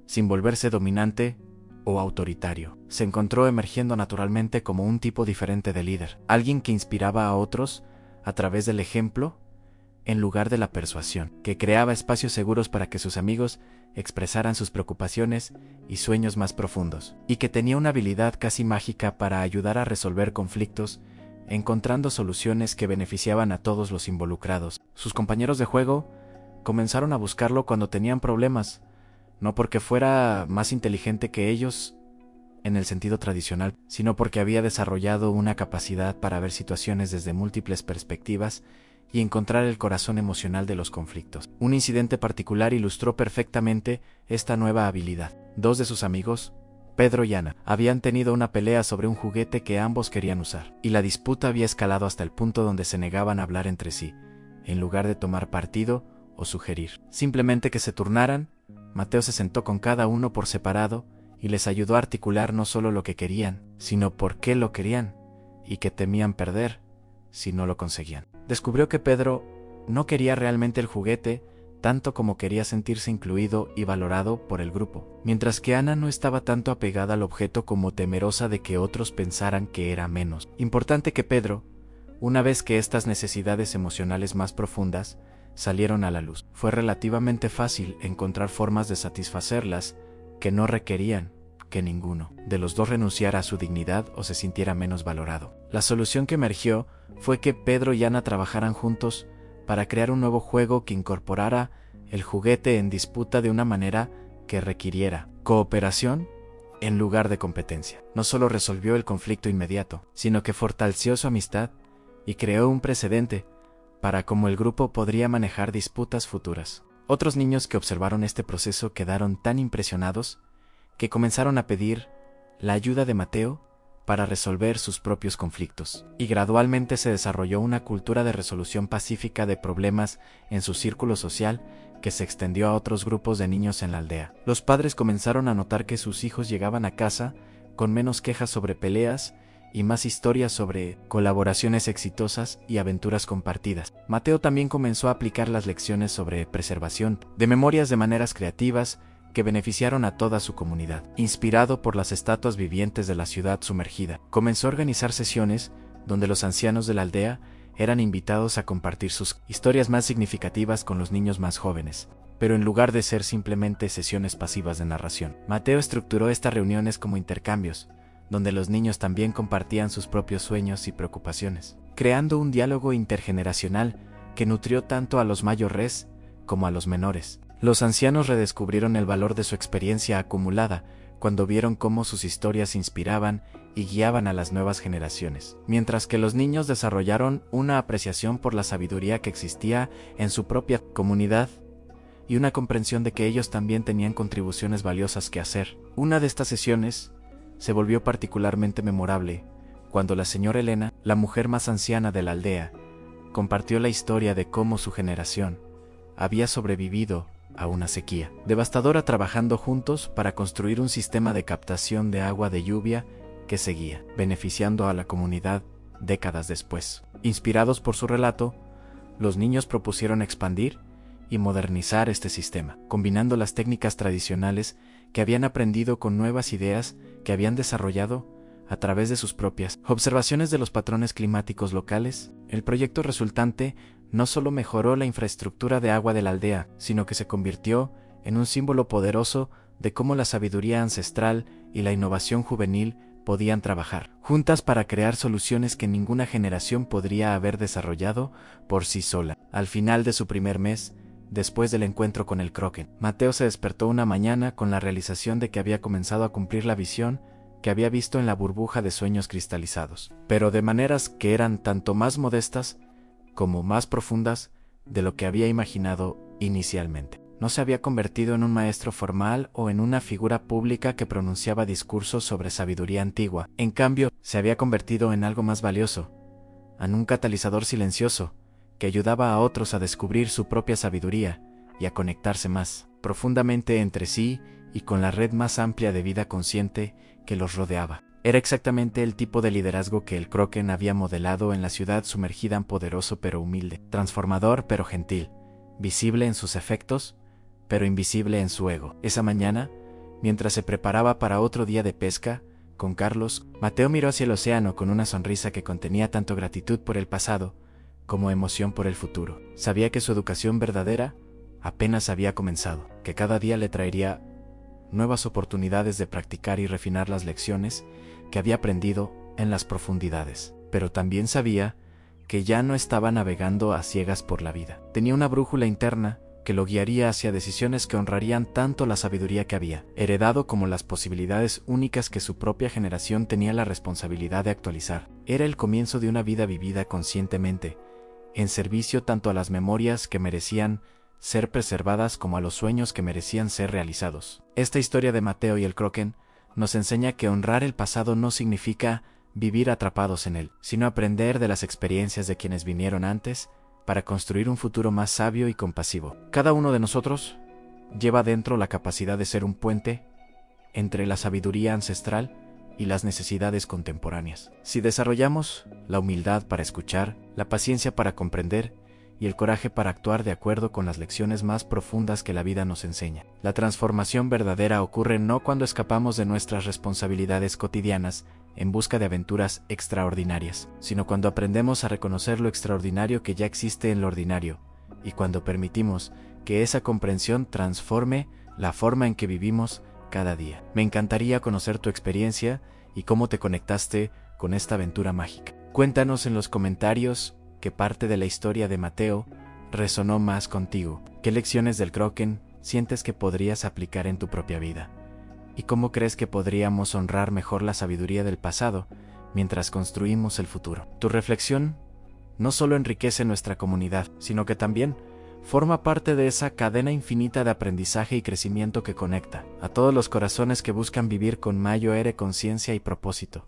sin volverse dominante o autoritario, se encontró emergiendo naturalmente como un tipo diferente de líder, alguien que inspiraba a otros a través del ejemplo en lugar de la persuasión, que creaba espacios seguros para que sus amigos expresaran sus preocupaciones y sueños más profundos, y que tenía una habilidad casi mágica para ayudar a resolver conflictos, encontrando soluciones que beneficiaban a todos los involucrados. Sus compañeros de juego comenzaron a buscarlo cuando tenían problemas, no porque fuera más inteligente que ellos en el sentido tradicional, sino porque había desarrollado una capacidad para ver situaciones desde múltiples perspectivas y encontrar el corazón emocional de los conflictos. Un incidente particular ilustró perfectamente esta nueva habilidad. Dos de sus amigos, Pedro y Ana, habían tenido una pelea sobre un juguete que ambos querían usar, y la disputa había escalado hasta el punto donde se negaban a hablar entre sí, en lugar de tomar partido o sugerir. Simplemente que se turnaran, Mateo se sentó con cada uno por separado y les ayudó a articular no solo lo que querían, sino por qué lo querían, y que temían perder si no lo conseguían. Descubrió que Pedro no quería realmente el juguete tanto como quería sentirse incluido y valorado por el grupo, mientras que Ana no estaba tanto apegada al objeto como temerosa de que otros pensaran que era menos importante que Pedro. Una vez que estas necesidades emocionales más profundas salieron a la luz, fue relativamente fácil encontrar formas de satisfacerlas que no requerían que ninguno de los dos renunciara a su dignidad o se sintiera menos valorado. La solución que emergió fue que Pedro y Ana trabajaran juntos para crear un nuevo juego que incorporara el juguete en disputa de una manera que requiriera cooperación en lugar de competencia. No solo resolvió el conflicto inmediato, sino que fortaleció su amistad y creó un precedente para cómo el grupo podría manejar disputas futuras. Otros niños que observaron este proceso quedaron tan impresionados que comenzaron a pedir la ayuda de Mateo para resolver sus propios conflictos, y gradualmente se desarrolló una cultura de resolución pacífica de problemas en su círculo social que se extendió a otros grupos de niños en la aldea. Los padres comenzaron a notar que sus hijos llegaban a casa con menos quejas sobre peleas y más historias sobre colaboraciones exitosas y aventuras compartidas. Mateo también comenzó a aplicar las lecciones sobre preservación de memorias de maneras creativas que beneficiaron a toda su comunidad. Inspirado por las estatuas vivientes de la ciudad sumergida, comenzó a organizar sesiones donde los ancianos de la aldea eran invitados a compartir sus historias más significativas con los niños más jóvenes, pero en lugar de ser simplemente sesiones pasivas de narración. Mateo estructuró estas reuniones como intercambios, donde los niños también compartían sus propios sueños y preocupaciones, creando un diálogo intergeneracional que nutrió tanto a los mayores como a los menores. Los ancianos redescubrieron el valor de su experiencia acumulada cuando vieron cómo sus historias inspiraban y guiaban a las nuevas generaciones, mientras que los niños desarrollaron una apreciación por la sabiduría que existía en su propia comunidad y una comprensión de que ellos también tenían contribuciones valiosas que hacer. Una de estas sesiones se volvió particularmente memorable cuando la señora Elena, la mujer más anciana de la aldea, compartió la historia de cómo su generación había sobrevivido a una sequía devastadora trabajando juntos para construir un sistema de captación de agua de lluvia que seguía beneficiando a la comunidad décadas después. Inspirados por su relato, los niños propusieron expandir y modernizar este sistema, combinando las técnicas tradicionales que habían aprendido con nuevas ideas que habían desarrollado a través de sus propias observaciones de los patrones climáticos locales. El proyecto resultante no solo mejoró la infraestructura de agua de la aldea, sino que se convirtió en un símbolo poderoso de cómo la sabiduría ancestral y la innovación juvenil podían trabajar juntas para crear soluciones que ninguna generación podría haber desarrollado por sí sola. Al final de su primer mes, después del encuentro con el Kroken, Mateo se despertó una mañana con la realización de que había comenzado a cumplir la visión que había visto en la burbuja de sueños cristalizados, pero de maneras que eran tanto más modestas como más profundas de lo que había imaginado inicialmente. No se había convertido en un maestro formal o en una figura pública que pronunciaba discursos sobre sabiduría antigua. En cambio, se había convertido en algo más valioso, en un catalizador silencioso que ayudaba a otros a descubrir su propia sabiduría y a conectarse más profundamente entre sí y con la red más amplia de vida consciente que los rodeaba. Era exactamente el tipo de liderazgo que el Kroken había modelado en la ciudad sumergida en poderoso pero humilde, transformador pero gentil, visible en sus efectos, pero invisible en su ego. Esa mañana, mientras se preparaba para otro día de pesca, con Carlos, Mateo miró hacia el océano con una sonrisa que contenía tanto gratitud por el pasado como emoción por el futuro. Sabía que su educación verdadera apenas había comenzado, que cada día le traería nuevas oportunidades de practicar y refinar las lecciones que había aprendido en las profundidades. Pero también sabía que ya no estaba navegando a ciegas por la vida. Tenía una brújula interna que lo guiaría hacia decisiones que honrarían tanto la sabiduría que había heredado como las posibilidades únicas que su propia generación tenía la responsabilidad de actualizar. Era el comienzo de una vida vivida conscientemente, en servicio tanto a las memorias que merecían ser preservadas como a los sueños que merecían ser realizados. Esta historia de Mateo y el Kroken nos enseña que honrar el pasado no significa vivir atrapados en él, sino aprender de las experiencias de quienes vinieron antes para construir un futuro más sabio y compasivo. Cada uno de nosotros lleva dentro la capacidad de ser un puente entre la sabiduría ancestral y las necesidades contemporáneas. Si desarrollamos la humildad para escuchar, la paciencia para comprender y el coraje para actuar de acuerdo con las lecciones más profundas que la vida nos enseña. La transformación verdadera ocurre no cuando escapamos de nuestras responsabilidades cotidianas en busca de aventuras extraordinarias, sino cuando aprendemos a reconocer lo extraordinario que ya existe en lo ordinario, y cuando permitimos que esa comprensión transforme la forma en que vivimos cada día. Me encantaría conocer tu experiencia y cómo te conectaste con esta aventura mágica. Cuéntanos en los comentarios qué parte de la historia de Mateo resonó más contigo, qué lecciones del Kroken sientes que podrías aplicar en tu propia vida, y cómo crees que podríamos honrar mejor la sabiduría del pasado mientras construimos el futuro. Tu reflexión no solo enriquece nuestra comunidad, sino que también forma parte de esa cadena infinita de aprendizaje y crecimiento que conecta a todos los corazones que buscan vivir con mayor conciencia y propósito.